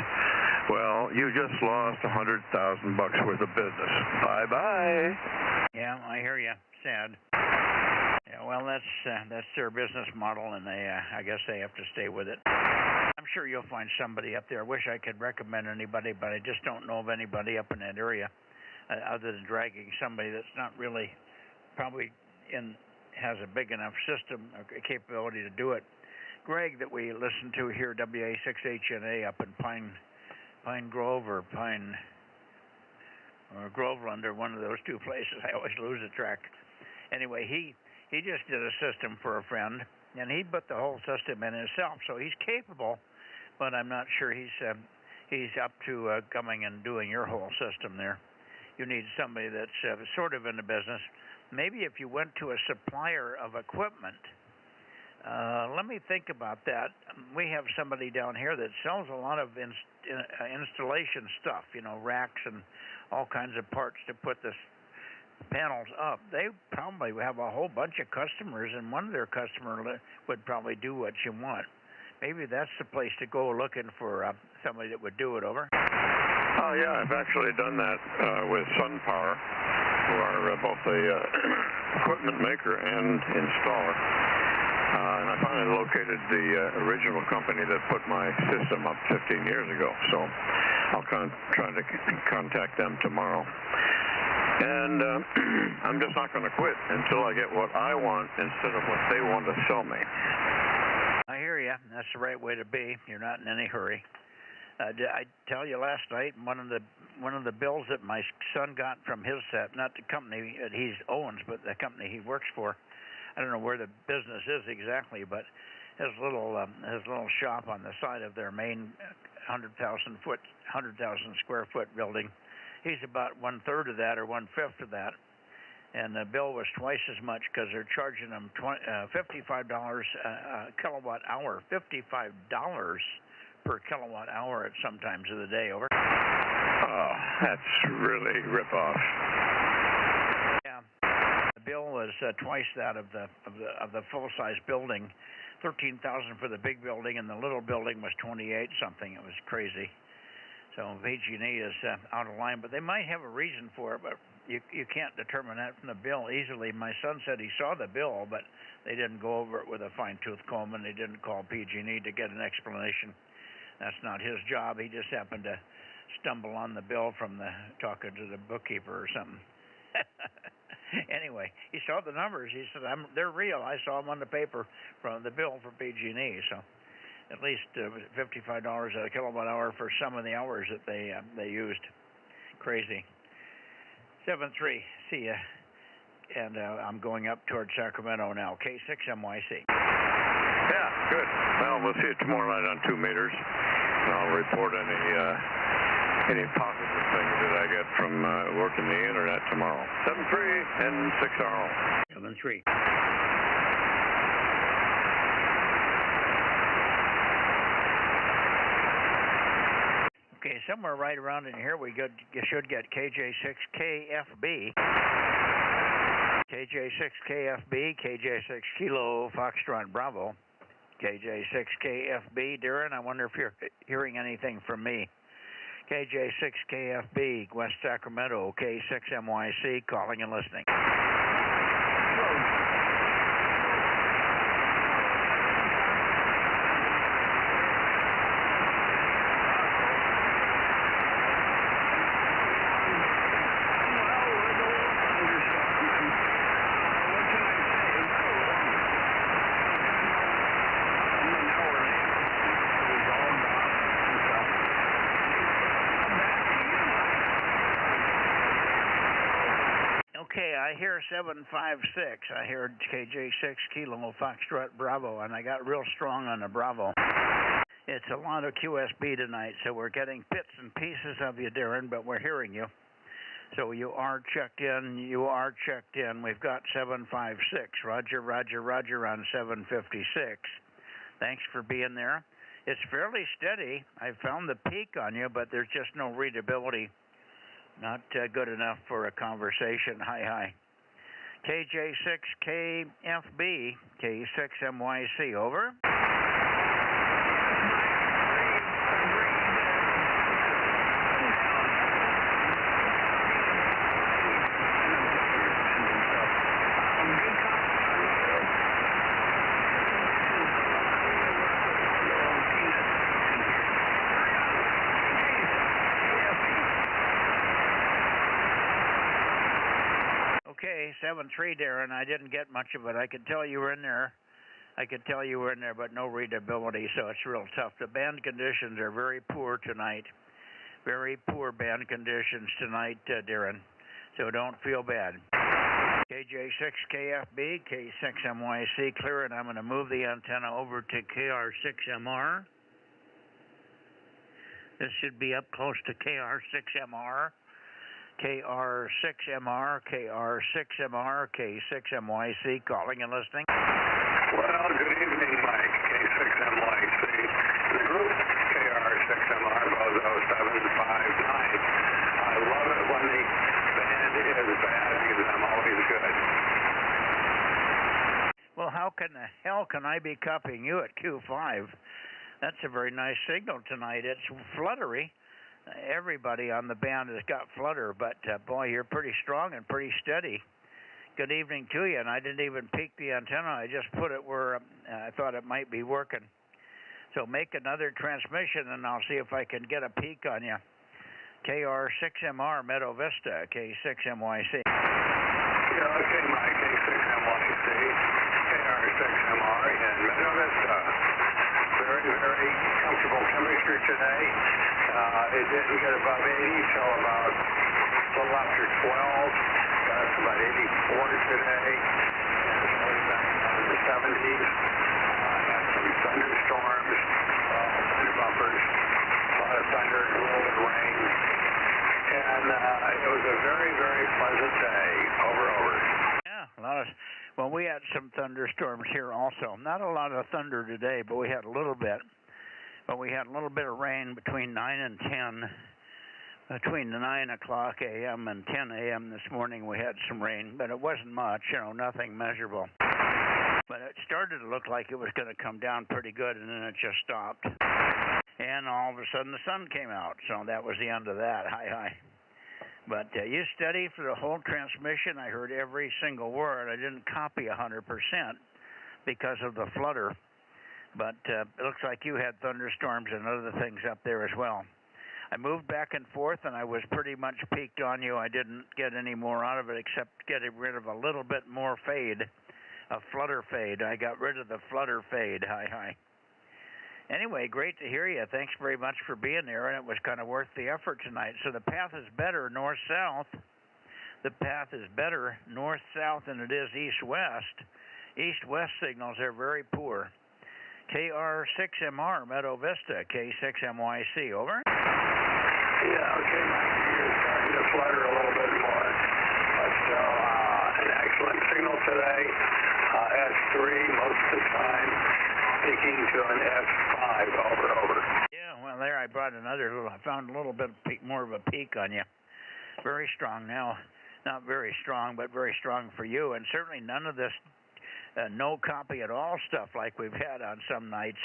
Well, you just lost $100,000 worth of business. Bye-bye. Yeah, I hear you. Sad. Yeah, well, that's their business model, and I guess they have to stay with it. I'm sure you'll find somebody up there. I wish I could recommend anybody, but I just don't know of anybody up in that area other than dragging somebody that's not really probably has a big enough system or capability to do it. Greg, that we listen to here, WA6HNA up in Pine Grove or Groveland or one of those two places. I always lose the track. Anyway, he just did a system for a friend, and he put the whole system in himself, so he's capable, but I'm not sure he's up to coming and doing your whole system there. You need somebody that's sort of in the business. Maybe if you went to a supplier of equipment. Let me think about that. We have somebody down here that sells a lot of installation stuff, racks and all kinds of parts to put the panels up. They probably have a whole bunch of customers, and one of their customers would probably do what you want. Maybe that's the place to go looking for somebody that would do it over. Oh, yeah, I've actually done that with SunPower, who are both the equipment maker and installer. And I finally located the original company that put my system up 15 years ago, so I'll try to contact them tomorrow. And I'm just not going to quit until I get what I want instead of what they want to sell me. I hear you. That's the right way to be. You're not in any hurry. Did I tell you last night one of the bills that my son got from his set, not the company that he owns, but the company he works for. I don't know where the business is exactly, but his little shop on the side of their main 100,000 square foot building. He's about 1/3 of that or 1/5 of that, and the bill was twice as much because they're charging them $55 a kilowatt hour, $55 per kilowatt hour at some times of the day. Over. Oh, that's really rip-off. Yeah, the bill was twice that of the full-size building, $13,000 for the big building, and the little building was $28 something. It was crazy. So PG&E is out of line, but they might have a reason for it, but you can't determine that from the bill easily. My son said he saw the bill, but they didn't go over it with a fine-tooth comb, and they didn't call PG&E to get an explanation. That's not his job. He just happened to stumble on the bill from talking to the bookkeeper or something. Anyway, he saw the numbers. He said, they're real. I saw them on the paper from the bill for PG&E, so at least $55 a kilowatt hour for some of the hours that they used. Crazy. 7-3. See ya. And I'm going up towards Sacramento now. K6MYC. Yeah, good. Well, we'll see you tomorrow night on 2 meters. And I'll report any positive things that I get from working the internet tomorrow. 7-3 and 6RO. 7-3. Okay, somewhere right around in here you should get KJ6KFB. KJ6KFB, KJ6 Kilo Foxtrot Bravo. KJ6KFB, Darren, I wonder if you're hearing anything from me. KJ6KFB, West Sacramento, K6MYC, calling and listening. Okay, I hear 756. I hear KJ6 Kilo Foxtrot Bravo, and I got real strong on the Bravo. It's a lot of QSB tonight, so we're getting bits and pieces of you, Darren, but we're hearing you. So you are checked in. You are checked in. We've got 756. Roger, roger, roger on 756. Thanks for being there. It's fairly steady. I found the peak on you, but there's just no readability. Not good enough for a conversation. Hi, hi. KJ6KFB, K6MYC, over. Okay, 7-3, Darren. I didn't get much of it. I could tell you were in there. But no readability, so it's real tough. The band conditions are very poor tonight. Very poor band conditions tonight, Darren. So don't feel bad. KJ6KFB, K6MYC, clear, and I'm going to move the antenna over to KR6MR. This should be up close to KR6MR. KR6MR, KR6MR, K6MYC, calling and listening. Well, good evening, Mike, K6MYC. The group KR6MR, Bozo 759. I love it when the band is bad because I'm always good. Well, how can the hell can I be copying you at Q5? That's a very nice signal tonight. It's fluttery. Everybody on the band has got flutter, but boy, you're pretty strong and pretty steady. Good evening to you, and I didn't even peak the antenna. I just put it where I thought it might be working. So make another transmission, and I'll see if I can get a peak on you. KR6MR, Meadow Vista, K6MYC. Yeah, okay, Mike, K6MYC, KR6MR in Meadow Vista. Very, very comfortable temperature today. It didn't get above 80 till about a little after 12. It's about 84 today. It's always back down in the 70s. Had some thunderstorms, thunder bumpers, a lot of thunder, a little bit of rain. And it was a very, very pleasant day. Over. Yeah, a lot of. Well, we had some thunderstorms here also. Not a lot of thunder today, but we had a little bit. But we had a little bit of rain between 9 and 10. Between 9 o'clock a.m. and 10 a.m. this morning, we had some rain, but it wasn't much, nothing measurable. But it started to look like it was going to come down pretty good, and then it just stopped. And all of a sudden, the sun came out, so that was the end of that. Hi. But you steady for the whole transmission. I heard every single word. I didn't copy 100% because of the flutter. But it looks like you had thunderstorms and other things up there as well. I moved back and forth, and I was pretty much peaked on you. I didn't get any more out of it except getting rid of a little bit more fade, a flutter fade. I got rid of the flutter fade. Hi. Anyway, great to hear you. Thanks very much for being there, and it was kind of worth the effort tonight. So the path is better north-south. The path is better north-south than it is east-west. East-west signals are very poor. KR6MR, Meadow Vista, K6MYC, over. Yeah, okay, Mike, you're starting to flutter a little bit more. But still, an excellent signal today. S3 most of the time, peaking to an S5, over. Yeah, well, there I brought another little, I found a little bit more of a peak on you. Very strong now. Not very strong, but very strong for you. And certainly none of this no copy at all stuff like we've had on some nights.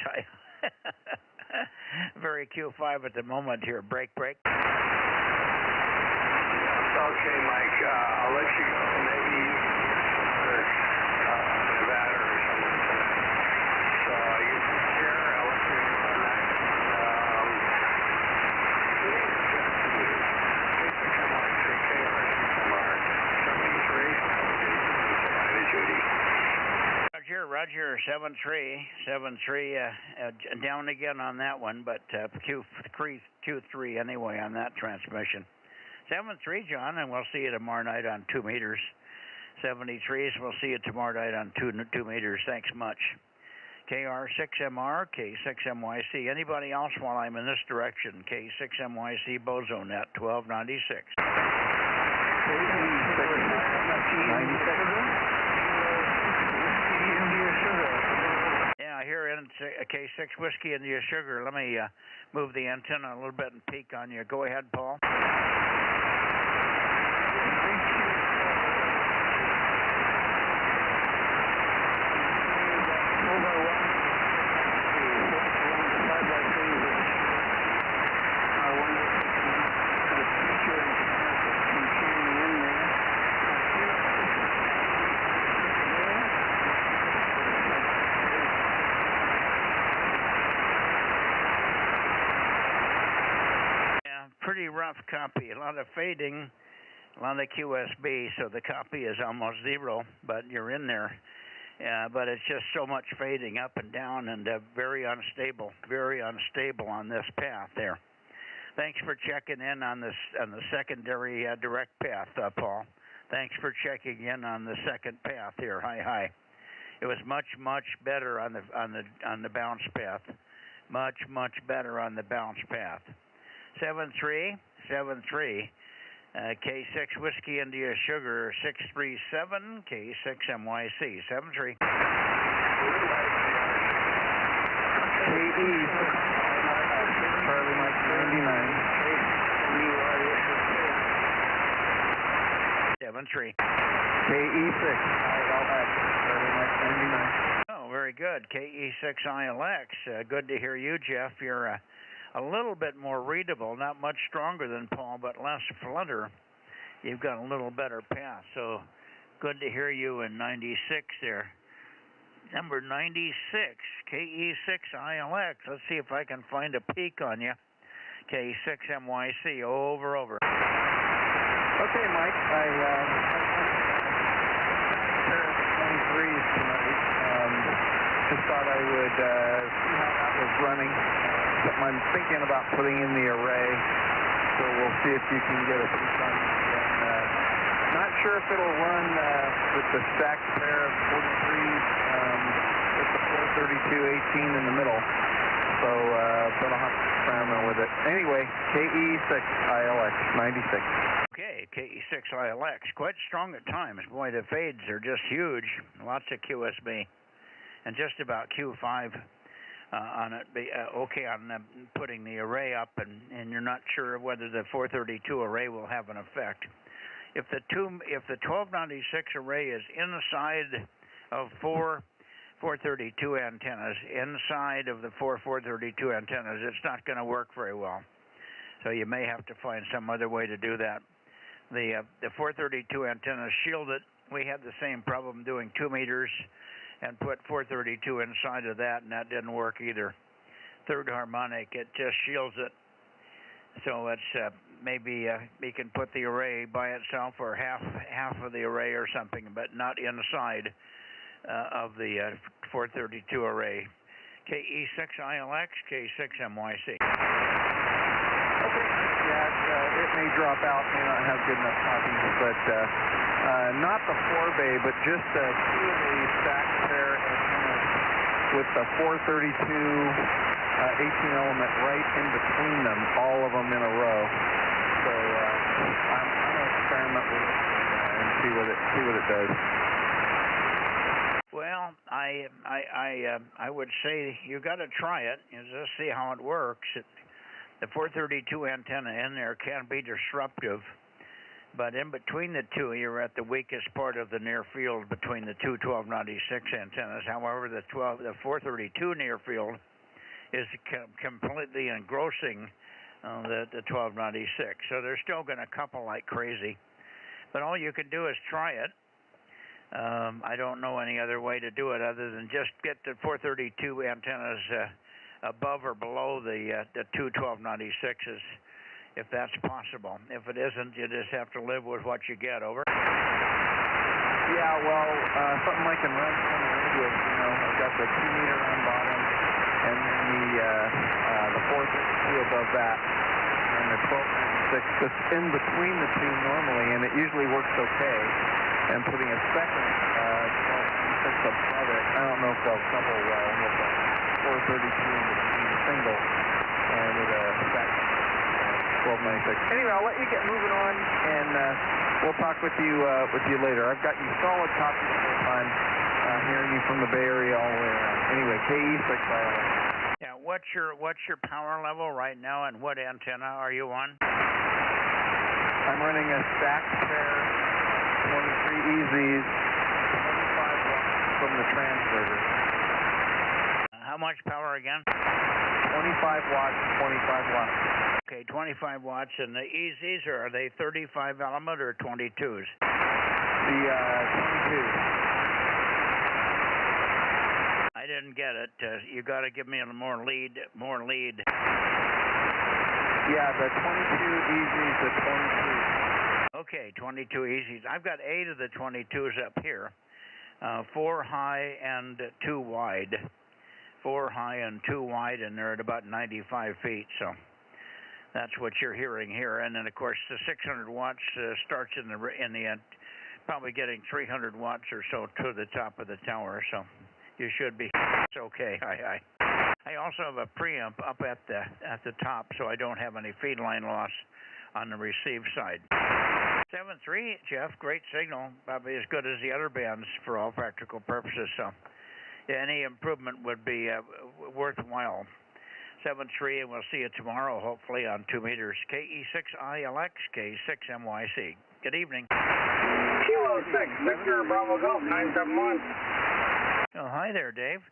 Very Q5 at the moment here. Break. Okay, Mike, I'll let you go. Maybe you can hear some other Nevada or something tonight. So you can hear, I'll let you know on that. Roger, 7-3, down again on that one, but Q3 anyway on that transmission. 7-3, John, and we'll see you tomorrow night on 2 meters. 73s, we'll see you tomorrow night on 2 meters. Thanks much. KR6MR, K6MYC. Anybody else while I'm in this direction? K6MYC, Bozo Net, 1296. Yeah, I hear K6 Whiskey India Sugar. Let me move the antenna a little bit and peek on you. Go ahead, Paul. Pretty rough copy, a lot of fading, a lot of QSB, so the copy is almost zero, but you're in there. But it's just so much fading up and down and very unstable on this path there. Thanks for checking in on this on the secondary direct path, Paul. Thanks for checking in on the second path here. Hi. It was much better on the bounce path. Much better on the bounce path. 7-3, K6 Whiskey India Sugar 637, K6MYC 7-3. KE Charlie Mike 99. 7-3. KE6 ILX Charlie Mike 99. Oh, very good. KE6 ILX. Good to hear you, Jeff. You're a little bit more readable, not much stronger than Paul, but less flutter. You've got a little better path, so good to hear you in 96 there. Number 96, KE6 ILX. Let's see if I can find a peak on you. K6MYC, over. Okay, Mike, I pair of 23s tonight. Just thought I would see how that was running. I'm thinking about putting in the array, so we'll see if you can get a peek on it. And not sure if it'll run with the stacked pair of 43s with the 432-18 in the middle. So, but I'll have to experiment with it. Anyway, KE6 ILX 96. Okay, KE6 ILX, quite strong at times. Boy, the fades are just huge. Lots of QSB, and just about Q5. On it, okay on putting the array up, and you're not sure whether the 432 array will have an effect. If the 1296 array is inside of 432 antennas, inside of the 432 antennas, it's not going to work very well. So you may have to find some other way to do that. The 432 antennas shielded. We had the same problem doing 2 meters. And put 432 inside of that, and that didn't work either. Third harmonic, it just shields it. So it's maybe you can put the array by itself or half of the array or something, but not inside of the 432 array. KE6 ILX, K6MYC. Okay. Yeah, it may drop out, may not have good enough copies, but not the 4-bay, but just 2 of the stacked pair antennas with the 432 18 element right in between them, all of them in a row. So I'm going to experiment with it and see what it does. Well, I would say you got to try it and just see how it works. The 432 antenna in there can be disruptive, but in between the two, you're at the weakest part of the near field between the two 1296 antennas. However, the 432 near field is completely engrossing the 1296, so they're still going to couple like crazy. But all you can do is try it. I don't know any other way to do it other than just get the 432 antennas above or below the two 1296s, if that's possible. If it isn't, you just have to live with what you get. Over. Yeah, well, something I can run on the radio. I've got the 2 meter on bottom, and then the 432 above that, and a 1296 that's in between the two normally, and it usually works okay. And putting a second 1296 above it, I don't know if they'll couple well with a 432 in between a single and with a second 1296. Anyway, I'll let you get moving on, and we'll talk with you later. I've got you solid copies the whole time, hearing you from the Bay Area all the way around. Anyway, KE6ILX. Yeah, what's your power level right now, and what antenna are you on? I'm running a stacked pair 23 EZs, 25 watts from the transverter. How much power again? 25 watts, 25 watts. Okay, 25 watts, and the EZs, are they 35 element or 22s? The 22s. I didn't get it. You got to give me a more lead. Yeah, the 22 EZs, the 22s. Okay, 22 EZs. I've got 8 of the 22s up here, 4 high and 2 wide. 4 high and 2 wide, and they're at about 95 feet, so that's what you're hearing here. And then, of course, the 600 watts starts in the end, probably getting 300 watts or so to the top of the tower, so you should be okay. I also have a preamp up at the top, so I don't have any feed line loss on the receive side. 7.3, Jeff, great signal, probably as good as the other bands for all practical purposes, so any improvement would be worthwhile. 7.3, and we'll see you tomorrow, hopefully, on 2 meters. KE6ILX, K6MYC. Good evening. Kilo 6, Victor Bravo Golf, 971. Oh, hi there, Dave.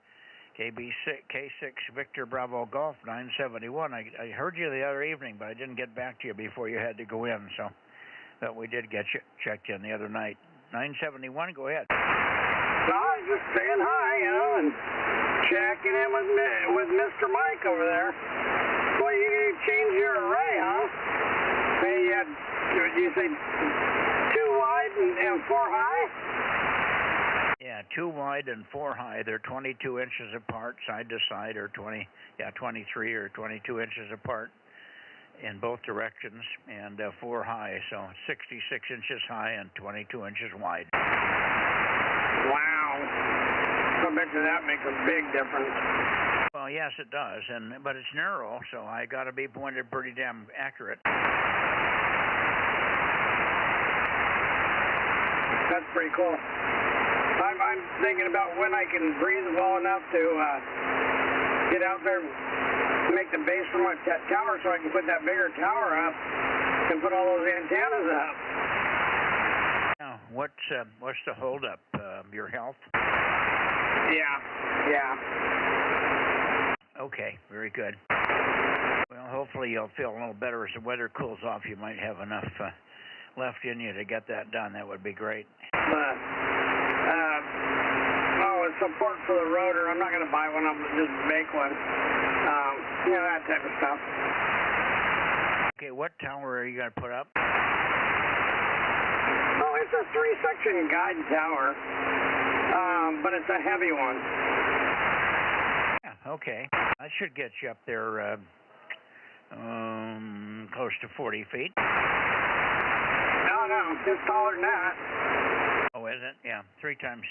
K6 Victor Bravo Golf, 971. I heard you the other evening, but I didn't get back to you before you had to go in, so but we did get you checked in the other night. 971, go ahead. No, I was just saying hi, you know, and checking in with Mr. Mike over there. Well, you changed your array, huh? Hey, did you say 2 wide and 4 high? Yeah, 2 wide and 4 high. They're 22 inches apart, side to side, or 23 or 22 inches apart in both directions, and 4 high, so 66 inches high and 22 inches wide. Wow. I bet you that makes a big difference. Well, yes, it does, but it's narrow, so I got to be pointed pretty damn accurate. That's pretty cool. I'm thinking about when I can breathe well enough to get out there, make the base for my tower so I can put that bigger tower up and put all those antennas up. Now, what's the holdup? Your health? Yeah. Okay, very good. Well, hopefully you'll feel a little better as the weather cools off. You might have enough left in you to get that done. That would be great. Support for the rotor. I'm not going to buy one. I'm just make one. That type of stuff. Okay, what tower are you going to put up? Oh, it's a 3-section guide tower, but it's a heavy one. Yeah, okay. That should get you up there close to 40 feet. No, it's taller than that. Oh, is it? Yeah, 3 times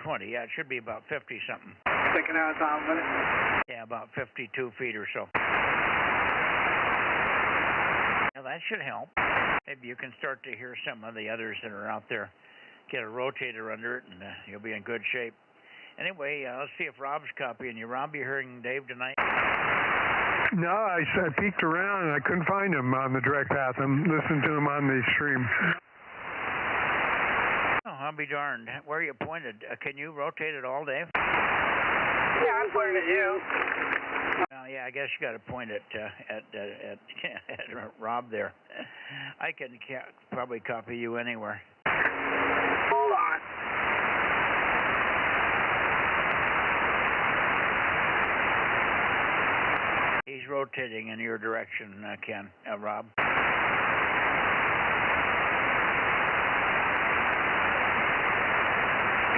20. Yeah, it should be about 50-something. Sticking out top of it? Yeah, about 52 feet or so. Now, that should help. Maybe you can start to hear some of the others that are out there. Get a rotator under it, and you'll be in good shape. Anyway, let's see if Rob's copying you. Rob, you hearing Dave tonight? No, I peeked around and I couldn't find him on the direct path. I'm listening to him on the stream. Oh, I'll be darned. Where are you pointed? Can you rotate it all, Dave? Yeah, I'm pointing at you. Yeah, I guess you got to point it at Rob there. I can probably copy you anywhere. Hold on. He's rotating in your direction, Ken, Rob.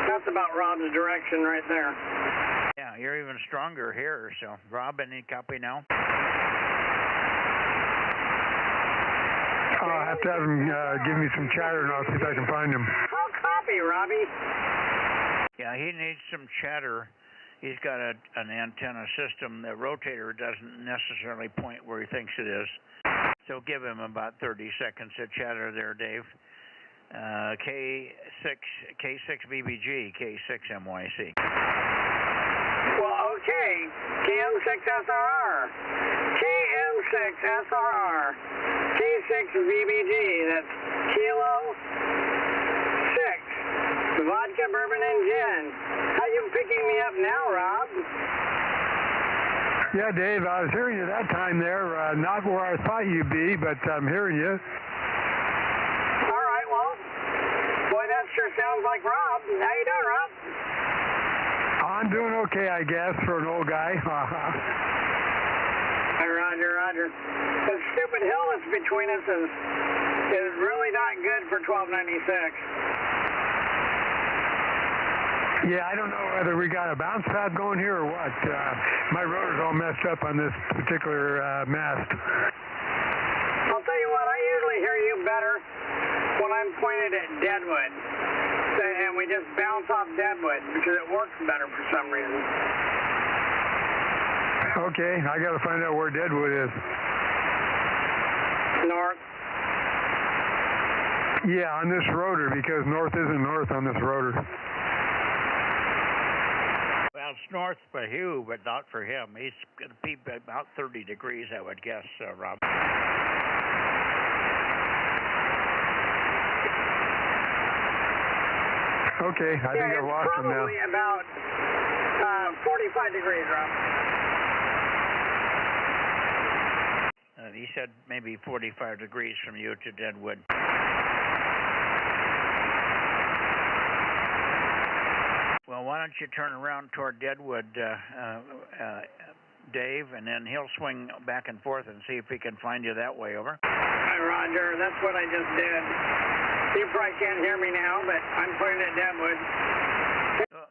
That's about Rob's direction right there. Yeah, you're even stronger here, so Rob, any copy now? have to have him give me some chatter, and I'll see if I can find him. I'll copy, Robbie. Yeah, he needs some chatter. He's got an antenna system. The rotator doesn't necessarily point where he thinks it is. So give him about 30 seconds of chatter there, Dave. K6BBG, K6MYC. Well, okay. KM6SRR. KM6SRR. K6BBG. That's Kilo 6. Vodka, bourbon, and gin. How you picking me up now, Rob? Yeah, Dave, I was hearing you that time there. Not where I thought you'd be, but I'm hearing you. All right, well, boy, that sure sounds like Rob. How you doing, Rob? I'm doing okay, I guess, for an old guy. Roger. The stupid hill that's between us is really not good for 1296. Yeah, I don't know whether we got a bounce pad going here or what. My rotor's all messed up on this particular mast. I'll tell you what, I usually hear you better when I'm pointed at Deadwood. And we just bounce off Deadwood because it works better for some reason. Okay, I got to find out where Deadwood is. North. Yeah, on this rotor, because north isn't north on this rotor. Well, it's north for Hugh, but not for him. He's going to be about 30 degrees, I would guess, Rob. Okay, I think I've lost him now. Probably about 45 degrees, Rob. He said maybe 45 degrees from you to Deadwood. Well, why don't you turn around toward Deadwood, Dave, and then he'll swing back and forth and see if he can find you that way, over. Hi, Roger. That's what I just did. You probably can't hear me now, but I'm pointing at Deadwood.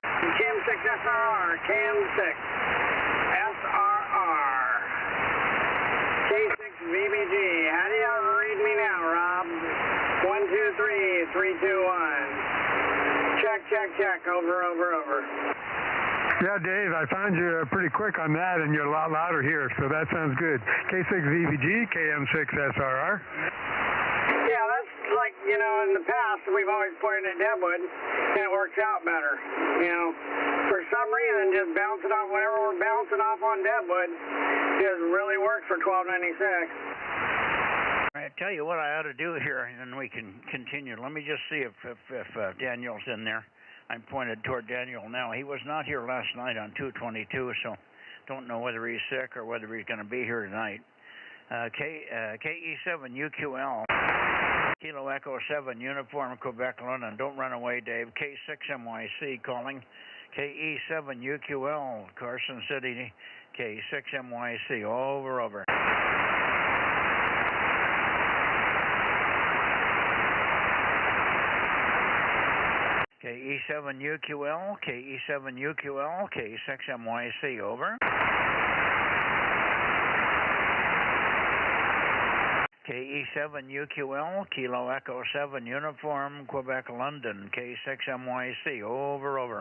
KM6SRR, KM6SRR. K6VBG. How do you read me now, Rob? 1, 2, 3, 3, 2, 1. Check. Over. Yeah, Dave, I found you pretty quick on that, and you're a lot louder here, so that sounds good. K6VBG, KM6SRR. Yeah, that's like, in the past, we've always pointed at Deadwood, and it works out better. For some reason, just bouncing off whatever we're bouncing off on Deadwood just really works for 1296. I tell you what I ought to do here, and then we can continue. Let me just see if Daniel's in there. I'm pointed toward Daniel now. He was not here last night on 222, so don't know whether he's sick or whether he's going to be here tonight. KE7UQL, Kilo Echo 7, Uniform, Quebec, London. Don't run away, Dave. K6MYC calling. KE7UQL, Carson City, K6MYC, over. KE7UQL, KE7UQL, K6MYC, over. KE7UQL, Kilo Echo 7, Uniform, Quebec, London, K6MYC, over.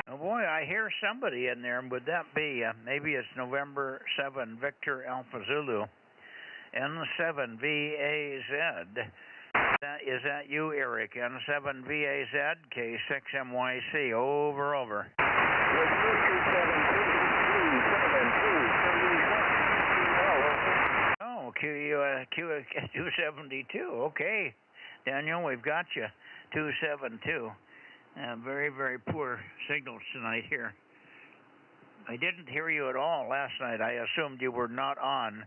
Oh boy, I hear somebody in there. Would that be, maybe it's November 7, Victor Alpha Zulu, N7VAZ. Is that you, Eric? N7VAZ, K6MYC, over. Oh, Q272, okay. Daniel, we've got you, 272. Very, very poor signals tonight here. I didn't hear you at all last night. I assumed you were not on.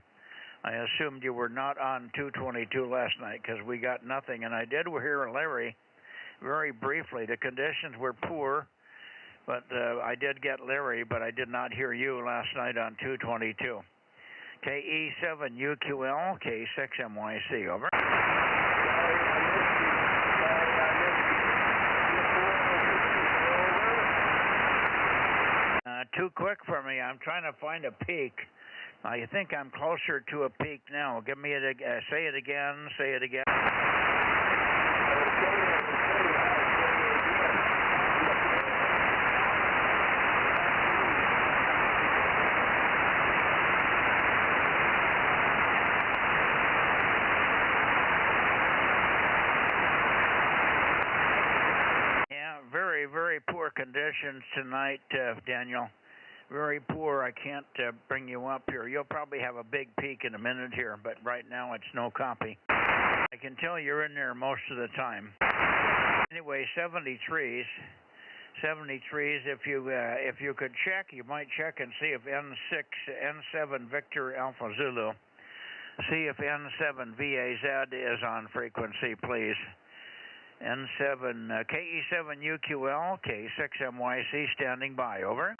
222 last night because we got nothing. And I did hear Larry very briefly. The conditions were poor, but I did get Larry, but I did not hear you last night on 222. KE7UQL, K6MYC, over. too quick for me. I'm trying to find a peak. I think I'm closer to a peak now. Give me it. Say it again. Say it again. Very, very poor conditions tonight, Daniel. Very poor. I can't bring you up here. You'll probably have a big peak in a minute here, but right now it's no copy. I can tell you're in there most of the time. Anyway, 73s. If you could check, you might check and see if N7 Victor Alpha Zulu. See if N7 VAZ is on frequency, please. N7, KE7 UQL, K6 MYC standing by, over.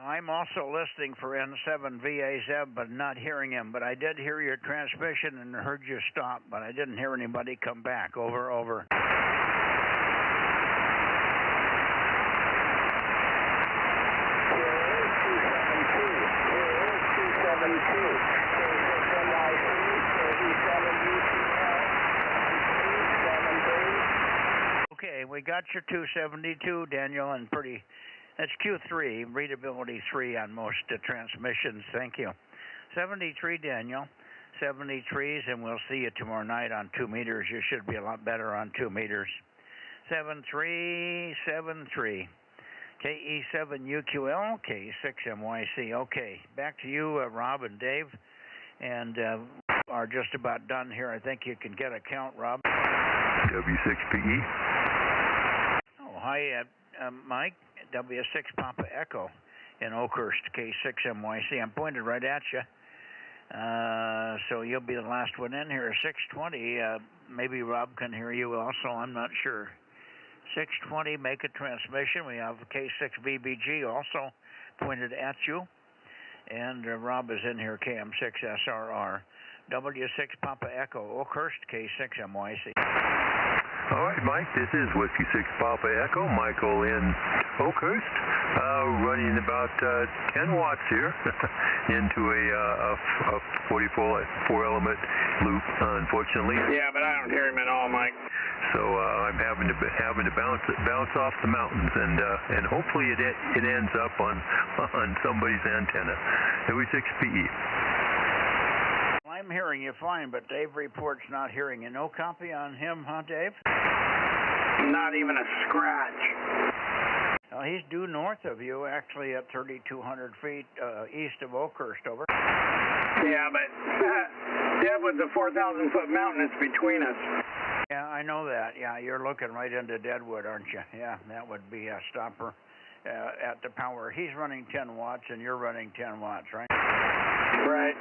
I'm also listening for N7 VAZ, but not hearing him. But I did hear your transmission and heard you stop, but I didn't hear anybody come back. Over, over. Okay, we got your 272, Daniel, and pretty... That's Q3, readability 3 on most transmissions. Thank you. 73, Daniel. 73s, and we'll see you tomorrow night on 2 meters. You should be a lot better on 2 meters. 7373. KE7 UQL, K6 MYC. Okay, back to you, Rob and Dave. And are just about done here. I think you can get a count, Rob. W6PE. Oh, hi, Mike. W6 Papa Echo in Oakhurst, K6 MYC. I'm pointed right at you. So you'll be the last one in here. 620, maybe Rob can hear you also, I'm not sure. 620, make a transmission. We have K6VBG also pointed at you. And Rob is in here, KM6SRR. W6 Papa Echo, Oakhurst, K6 MYC. All right, Mike, this is Whiskey 6 Papa Echo, Michael in Oakhurst, running about 10 watts here into a 44-element loop, unfortunately. Yeah, but I don't hear him at all, Mike. So I'm having to bounce off the mountains, and hopefully it ends up on somebody's antenna. W6PE. I'm hearing you fine, but Dave reports not hearing you. No copy on him, huh, Dave? Not even a scratch. Well, he's due north of you, actually at 3,200 feet east of Oakhurst, over. Yeah, but that was a 4,000-foot mountain. It's between us. Yeah, I know that. Yeah, you're looking right into Deadwood, aren't you? Yeah, that would be a stopper at the power. He's running 10 watts, and you're running 10 watts, right? Right.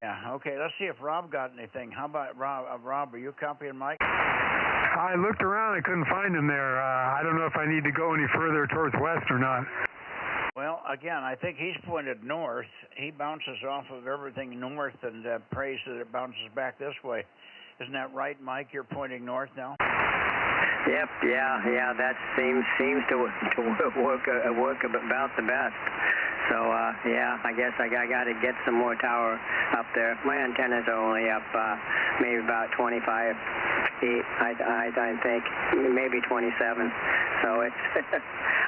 Yeah, okay, let's see if Rob got anything. How about Rob? Rob, are you copying Mike? I looked around. I couldn't find him there. I don't know if I need to go any further towards west or not. Well, again, I think he's pointed north. He bounces off of everything north and prays that it bounces back this way. Isn't that right, Mike? You're pointing north now? Yep, yeah, that seems to work about the best. So, yeah, I guess I got to get some more tower up there. My antennas are only up maybe about 25 feet, I think, maybe 27. So it's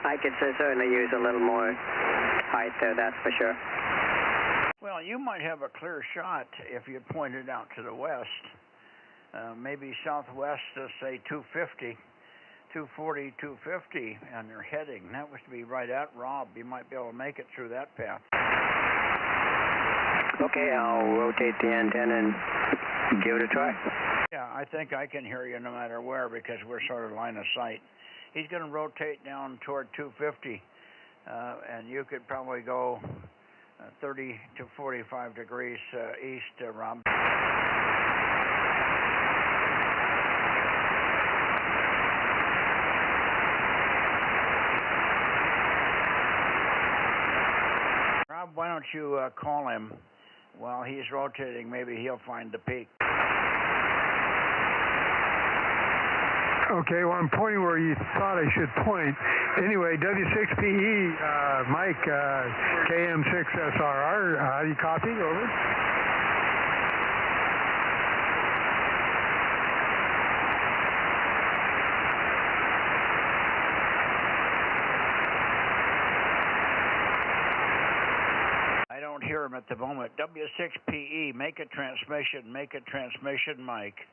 I could certainly use a little more height there, that's for sure. Well, you might have a clear shot if you pointed out to the west. Maybe southwest to, say, 250, 240, 250, and you're heading. That was to be right at Rob. You might be able to make it through that path. Okay, I'll rotate the antenna and give it a try. Yeah, I think I can hear you no matter where because we're sort of line of sight. He's going to rotate down toward 250, and you could probably go 30 to 45 degrees east, Rob. Rob, why don't you call him while he's rotating? Maybe he'll find the peak. Okay, well, I'm pointing where you thought I should point. Anyway, W6PE, Mike, KM6SRR, how do you copy? Over. I don't hear him at the moment. W6PE, make a transmission, Mike.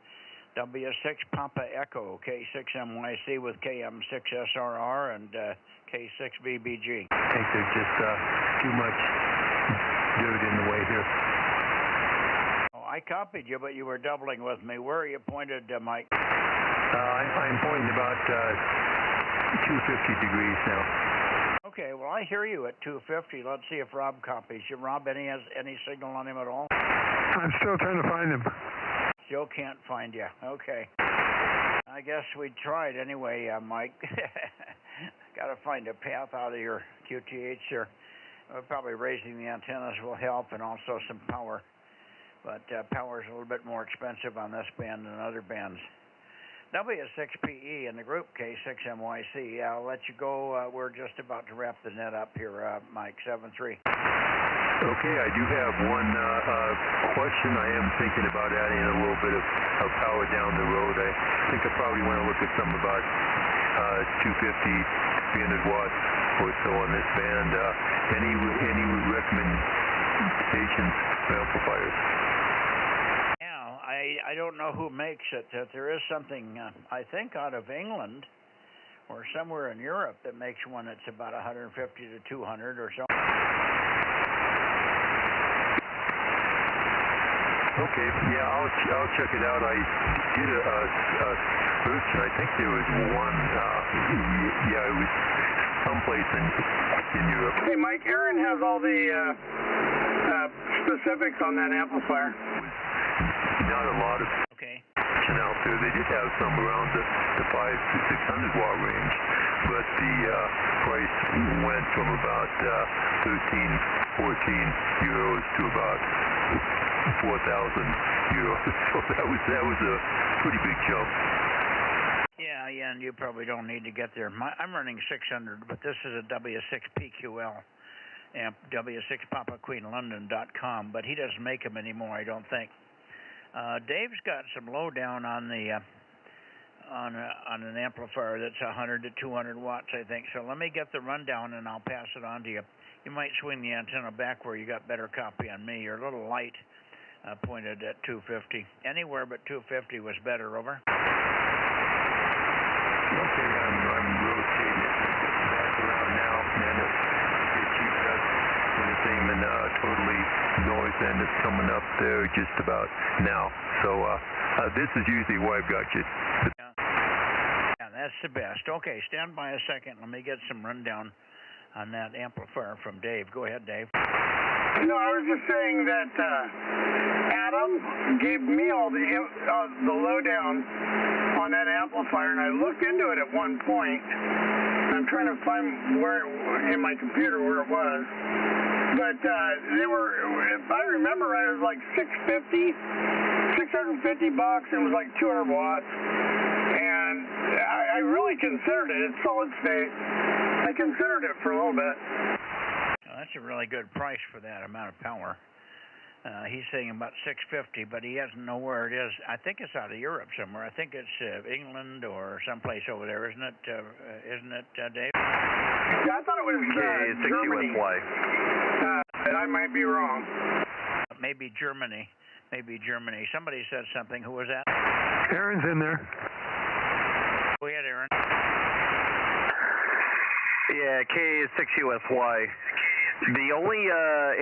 W6 Papa Echo, K6MYC with KM6SRR and K6BBG. I think there's just too much dirt in the way here. Oh, I copied you, but you were doubling with me. Where are you pointed, Mike? I'm pointing about 250 degrees now. Okay, well, I hear you at 250. Let's see if Rob copies you. Rob, any signal on him at all? I'm still trying to find him. Still can't find you. Okay. I guess we tried anyway, Mike. Got to find a path out of your QTH here. Probably raising the antennas will help, and also some power. But power is a little bit more expensive on this band than other bands. W6PE in the group, K6MYC. I'll let you go. We're just about to wrap the net up here, Mike, 7-3. Okay, I do have one question. I am thinking about adding a little bit of power down the road. I think I probably want to look at some about 250, 300 watts or so on this band. Any recommendations for amplifiers? I don't know who makes it. There is something, I think, out of England or somewhere in Europe that makes one that's about 150 to 200 or so. Okay, yeah, I'll check it out. I did a search, and I think there was one, yeah, it was someplace in Europe. Hey, Mike, Aaron has all the specifics on that amplifier. Not a lot of action out there. They did have some around the 500 to 600 watt range, but the price went from about 13, 14 euros to about 4,000 euros. So that was a pretty big jump. Yeah, and you probably don't need to get there. I'm running 600, but this is a W6PQL amp, W6PapaQueenLondon.com, but he doesn't make them anymore, I don't think. Dave's got some lowdown on the on an amplifier that's 100 to 200 watts, I think. So let me get the rundown and I'll pass it on to you. You might swing the antenna back where you got better copy on me. You're a little light, pointed at 250. Anywhere but 250 was better. Over. Okay, I'm rotating back around now, and you've got anything in totally noise, and it's coming up there just about now. So this is usually where I've got you. Yeah, that's the best. Okay, stand by a second. Let me get some rundown on that amplifier from Dave. Go ahead, Dave. No, I was just saying that Adam gave me all the lowdown on that amplifier, and I looked into it at one point. I'm trying to find where in my computer where it was. But they were, if I remember right, it was like $650 and it was like 200 watts. And I really considered it. It's solid state. I considered it for a little bit. Well, that's a really good price for that amount of power. He's saying about $650, but he doesn't know where it is. I think it's out of Europe somewhere. I think it's England or someplace over there, isn't it? Isn't it, Dave? Yeah, I thought it was Germany. And I might be wrong. Maybe Germany. Somebody said something. Who was that? Aaron's in there. Go ahead, Aaron. Yeah, K6USY. The only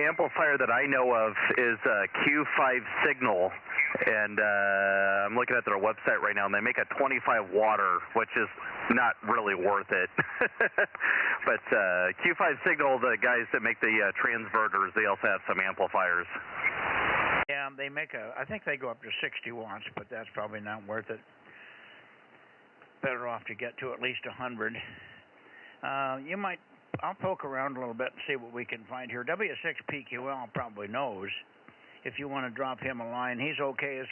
amplifier that I know of is Q5 Signal, and I'm looking at their website right now, and they make a 25 watter, which is not really worth it. But Q5 Signal, the guys that make the transverters, they also have some amplifiers. Yeah, they make I think they go up to 60 watts, but that's probably not worth it. Better off to get to at least 100. I'll poke around a little bit and see what we can find here. W6PQL probably knows. If you want to drop him a line, he's okay.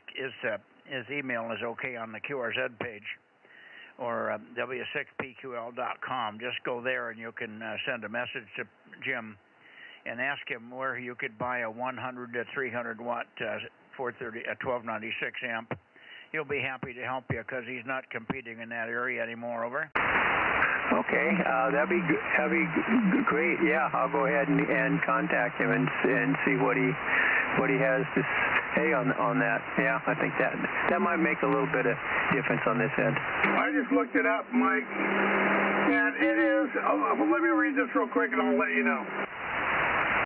His email is okay on the QRZ page, or W6PQL.com. Just go there and you can send a message to Jim and ask him where you could buy a 100 to 300 watt 1296 amp. He'll be happy to help you because he's not competing in that area anymore. Over. Okay, that'd be great. Yeah, I'll go ahead and contact him and see what he has to say on that. Yeah, I think that might make a little bit of difference on this end. I just looked it up, Mike, and it is. Let me read this real quick, and I'll let you know.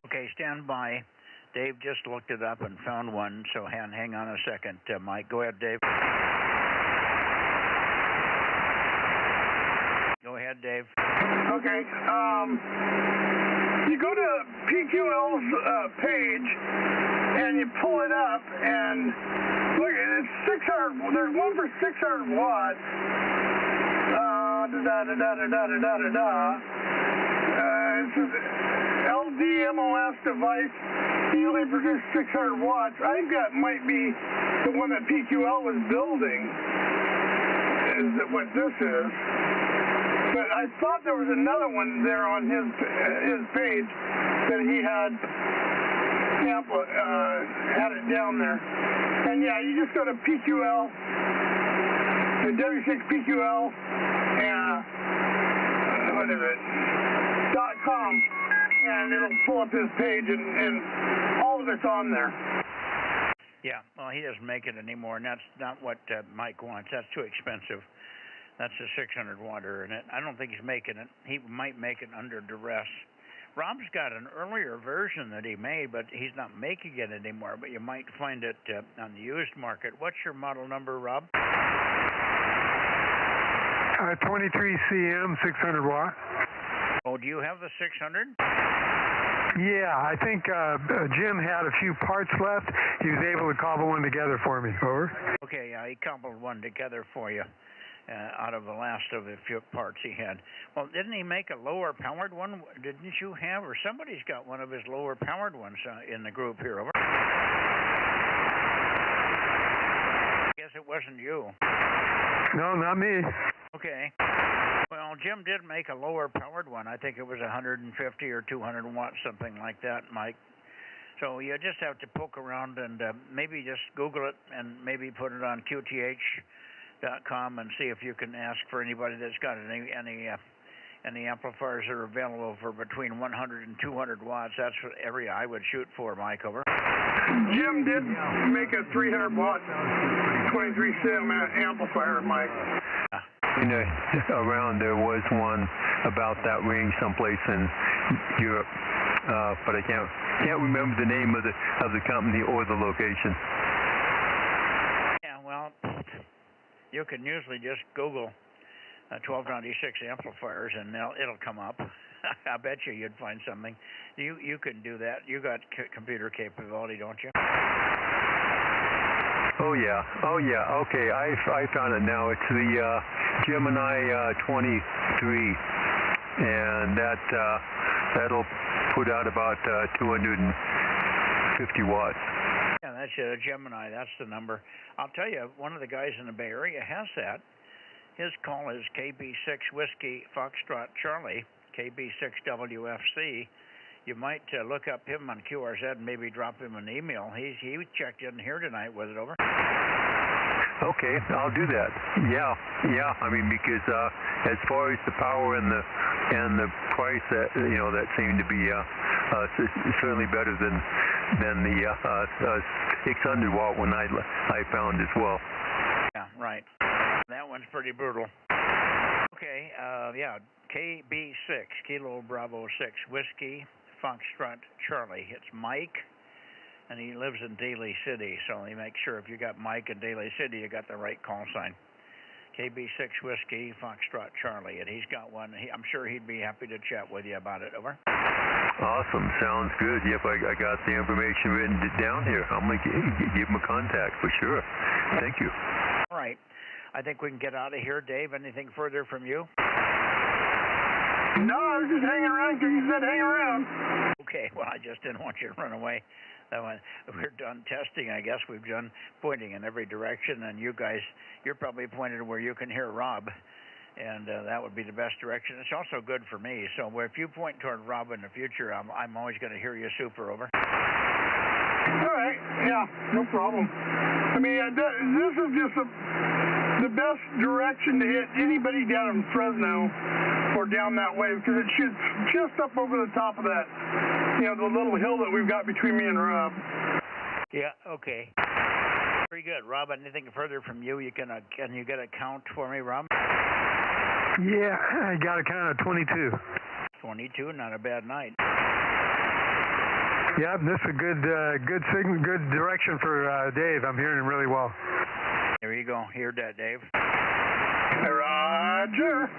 Okay, stand by. Dave just looked it up and found one, so hang on a second, Mike. Go ahead, Dave. Go ahead, Dave. Okay. You go to PQL's page, and you pull it up, and look, it's 600. There's one for 600 watts. It says LDMOS device usually produces 600 watts. I think that might be the one that PQL was building. Is what this is. But I thought there was another one there on his page that he had it down there. And yeah, you just go to PQL, the W6PQL, and what is it? .com, and it'll pull up his page, and all of it's on there. Yeah, well, he doesn't make it anymore, and that's not what Mike wants. That's too expensive. That's a 600 watter, and I don't think he's making it. He might make it under duress. Rob's got an earlier version that he made, but he's not making it anymore, but you might find it on the used market. What's your model number, Rob? 23CM, 600 watt. Oh, do you have the 600? Yeah, I think Jim had a few parts left. He was able to cobble one together for me. Over. Okay, yeah, he cobbled one together for you out of the last of the few parts he had. Well, didn't he make a lower-powered one? Didn't you have? Or somebody's got one of his lower-powered ones in the group here. Over. I guess it wasn't you. No, not me. Okay. Well, Jim did make a lower-powered one. I think it was 150 or 200 watts, something like that, Mike. So you just have to poke around and maybe just Google it and maybe put it on QTH.com and see if you can ask for anybody that's got any amplifiers that are available for between 100 and 200 watts. That's what area I would shoot for, Mike. Over. Jim did make a 300 watt 23CM amplifier, Mike. Around there was one about that range someplace in Europe, but I can't remember the name of the company or the location. Yeah, well, you can usually just Google 1296 amplifiers and it'll come up. I bet you'd find something. You can do that. You got computer capability, don't you? Oh yeah. Okay, I found it now. It's the Gemini 23, and that'll put out about 250 watts. Yeah, that's a Gemini. That's the number. I'll tell you, one of the guys in the Bay Area has that. His call is KB6 Whiskey Foxtrot Charlie, KB6WFC. You might look up him on QRZ and maybe drop him an email. He checked in here tonight with it. Over. Okay, I'll do that. Yeah. I mean, because as far as the power and the price, that seemed to be certainly better than the 600 watt one I found as well. Yeah, right. That one's pretty brutal. Okay, KB6 Kilo Bravo 6 Whiskey Foxtrot Charlie. It's Mike, and he lives in Daly City, so you make sure if you got Mike in Daly City, you got the right call sign. KB6 Whiskey Foxtrot Charlie, and he's got one. I'm sure he'd be happy to chat with you about it. Over. Awesome. Sounds good. Yep, I got the information written down here. I'm going to give him a contact for sure. Thank you. All right. I think we can get out of here. Dave, anything further from you? No, I was just hanging around because you said hang around. Okay, well, I just didn't want you to run away. We're done testing, I guess. We've done pointing in every direction, and you guys, you're probably pointed where you can hear Rob, and that would be the best direction. It's also good for me. So if you point toward Rob in the future, I'm always going to hear you super. Over. All right, yeah, no problem. I mean, this is just the best direction to hit anybody down in Fresno or down that way, because it shoots just up over the top of that, the little hill that we've got between me and Rob. Yeah, okay. Very good. Rob, anything further from you? Can you get a count for me, Rob? Yeah, I got a count of 22. 22, not a bad night. Yeah, this is a good direction for Dave. I'm hearing him really well. There you go. Hear that, Dave. Roger.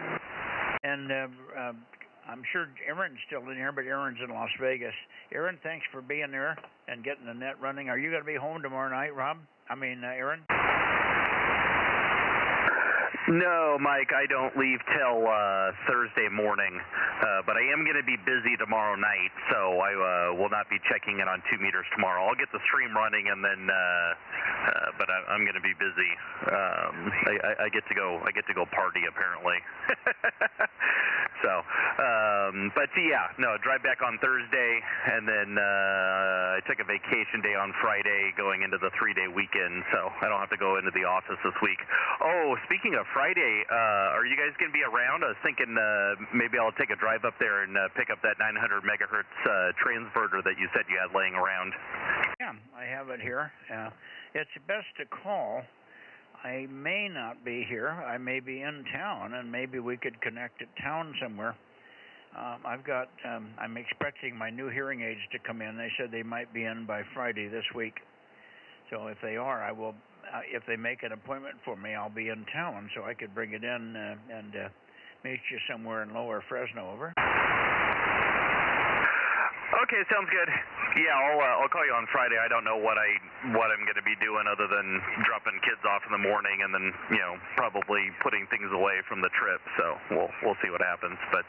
And I'm sure Aaron's still in here, but Aaron's in Las Vegas. Aaron, thanks for being there and getting the net running. Are you going to be home tomorrow night, Rob? Aaron? No, Mike, I don't leave till Thursday morning, but I am going to be busy tomorrow night, so I will not be checking in on 2 meters tomorrow. I'll get the stream running, and then, but I'm going to be busy. I get to go party apparently. So, but yeah, no, drive back on Thursday, and then I took a vacation day on Friday, going into the 3-day weekend, so I don't have to go into the office this week. Oh, speaking of Friday, are you guys going to be around? I was thinking maybe I'll take a drive up there and pick up that 900 megahertz transverter that you said you had laying around. Yeah, I have it here. It's best to call. I may not be here. I may be in town, and maybe we could connect at town somewhere. I'm expecting my new hearing aids to come in. They said they might be in by Friday this week. So if they are, I will. If they make an appointment for me, I'll be in town, so I could bring it in and meet you somewhere in Lower Fresno. Over. Okay, sounds good. Yeah, I'll call you on Friday. I don't know what I'm going to be doing other than dropping kids off in the morning and then probably putting things away from the trip. So we'll see what happens. But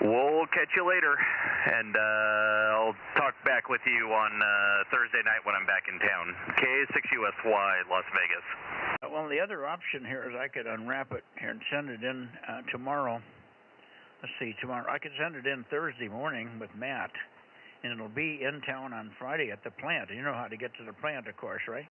we'll catch you later, and I'll talk back with you on Thursday night when I'm back in town. KA6USY, Las Vegas. Well, the other option here is I could unwrap it here and send it in tomorrow. Let's see, tomorrow. I could send it in Thursday morning with Matt, and it'll be in town on Friday at the plant. You know how to get to the plant, of course, right?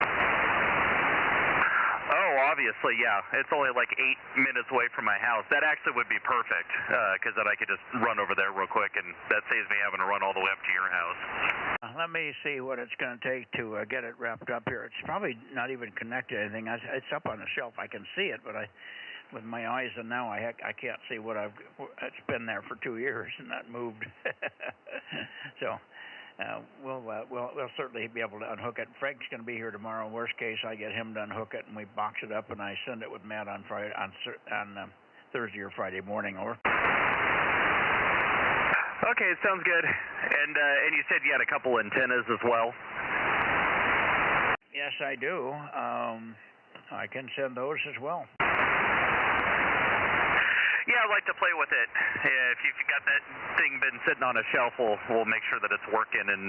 Oh, obviously, yeah. It's only like 8 minutes away from my house. That actually would be perfect, because then I could just run over there real quick, and that saves me having to run all the way up to your house. Let me see what it's going to take to get it wrapped up here. It's probably not even connected to anything. It's up on the shelf. I can see it, but with my eyes and now I can't see what it's been there for 2 years and not moved. So we'll certainly be able to unhook it. Frank's going to be here tomorrow. Worst case, I get him to unhook it and we box it up and I send it with Matt on Friday on Thursday or Friday morning. Over. Okay, sounds good. And you said you had a couple antennas as well. Yes, I do. I can send those as well. Yeah, I'd like to play with it. If you've got that thing been sitting on a shelf, we'll make sure that it's working and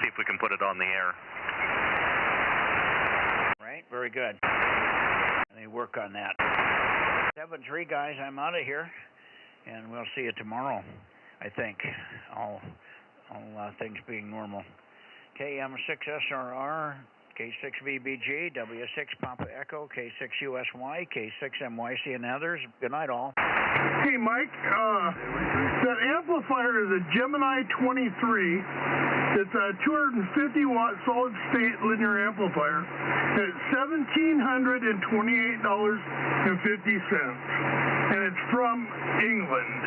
see if we can put it on the air. Right, very good. Let me work on that. 7-3, guys, I'm out of here, and we'll see you tomorrow, I think, all things being normal. KM6SRR, K6VBG, W6 Papa Echo, K6USY, K6MYC, and others. Good night, all. Hey, Mike, that amplifier is a Gemini 23. It's a 250-watt solid-state linear amplifier. It's $1,728.50, and it's from England.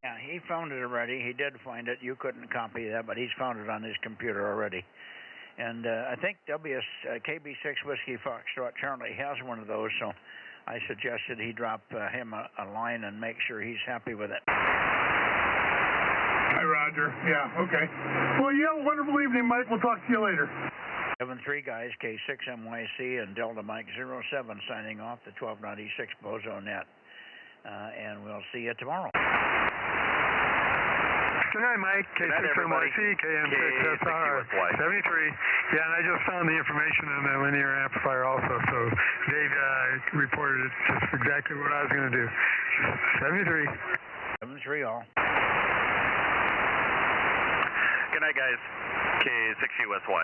Yeah, he found it already. He did find it. You couldn't copy that, but he's found it on his computer already. And I think KB6 Whiskey Foxtrot Charlie has one of those, so I suggested he drop him a line and make sure he's happy with it. Hi, Roger. Yeah, okay. Well, you have a wonderful evening, Mike. We'll talk to you later. 7-3 guys, K6MYC and Delta Mike 07 signing off the 1296 Bozo Net. And we'll see you tomorrow. Good night, Mike. K6MYC, KM6SR, 73. Yeah, and I just found the information on the linear amplifier also, so Dave reported it just exactly what I was going to do. 73. 7-3 all. Good night, guys. K6USY.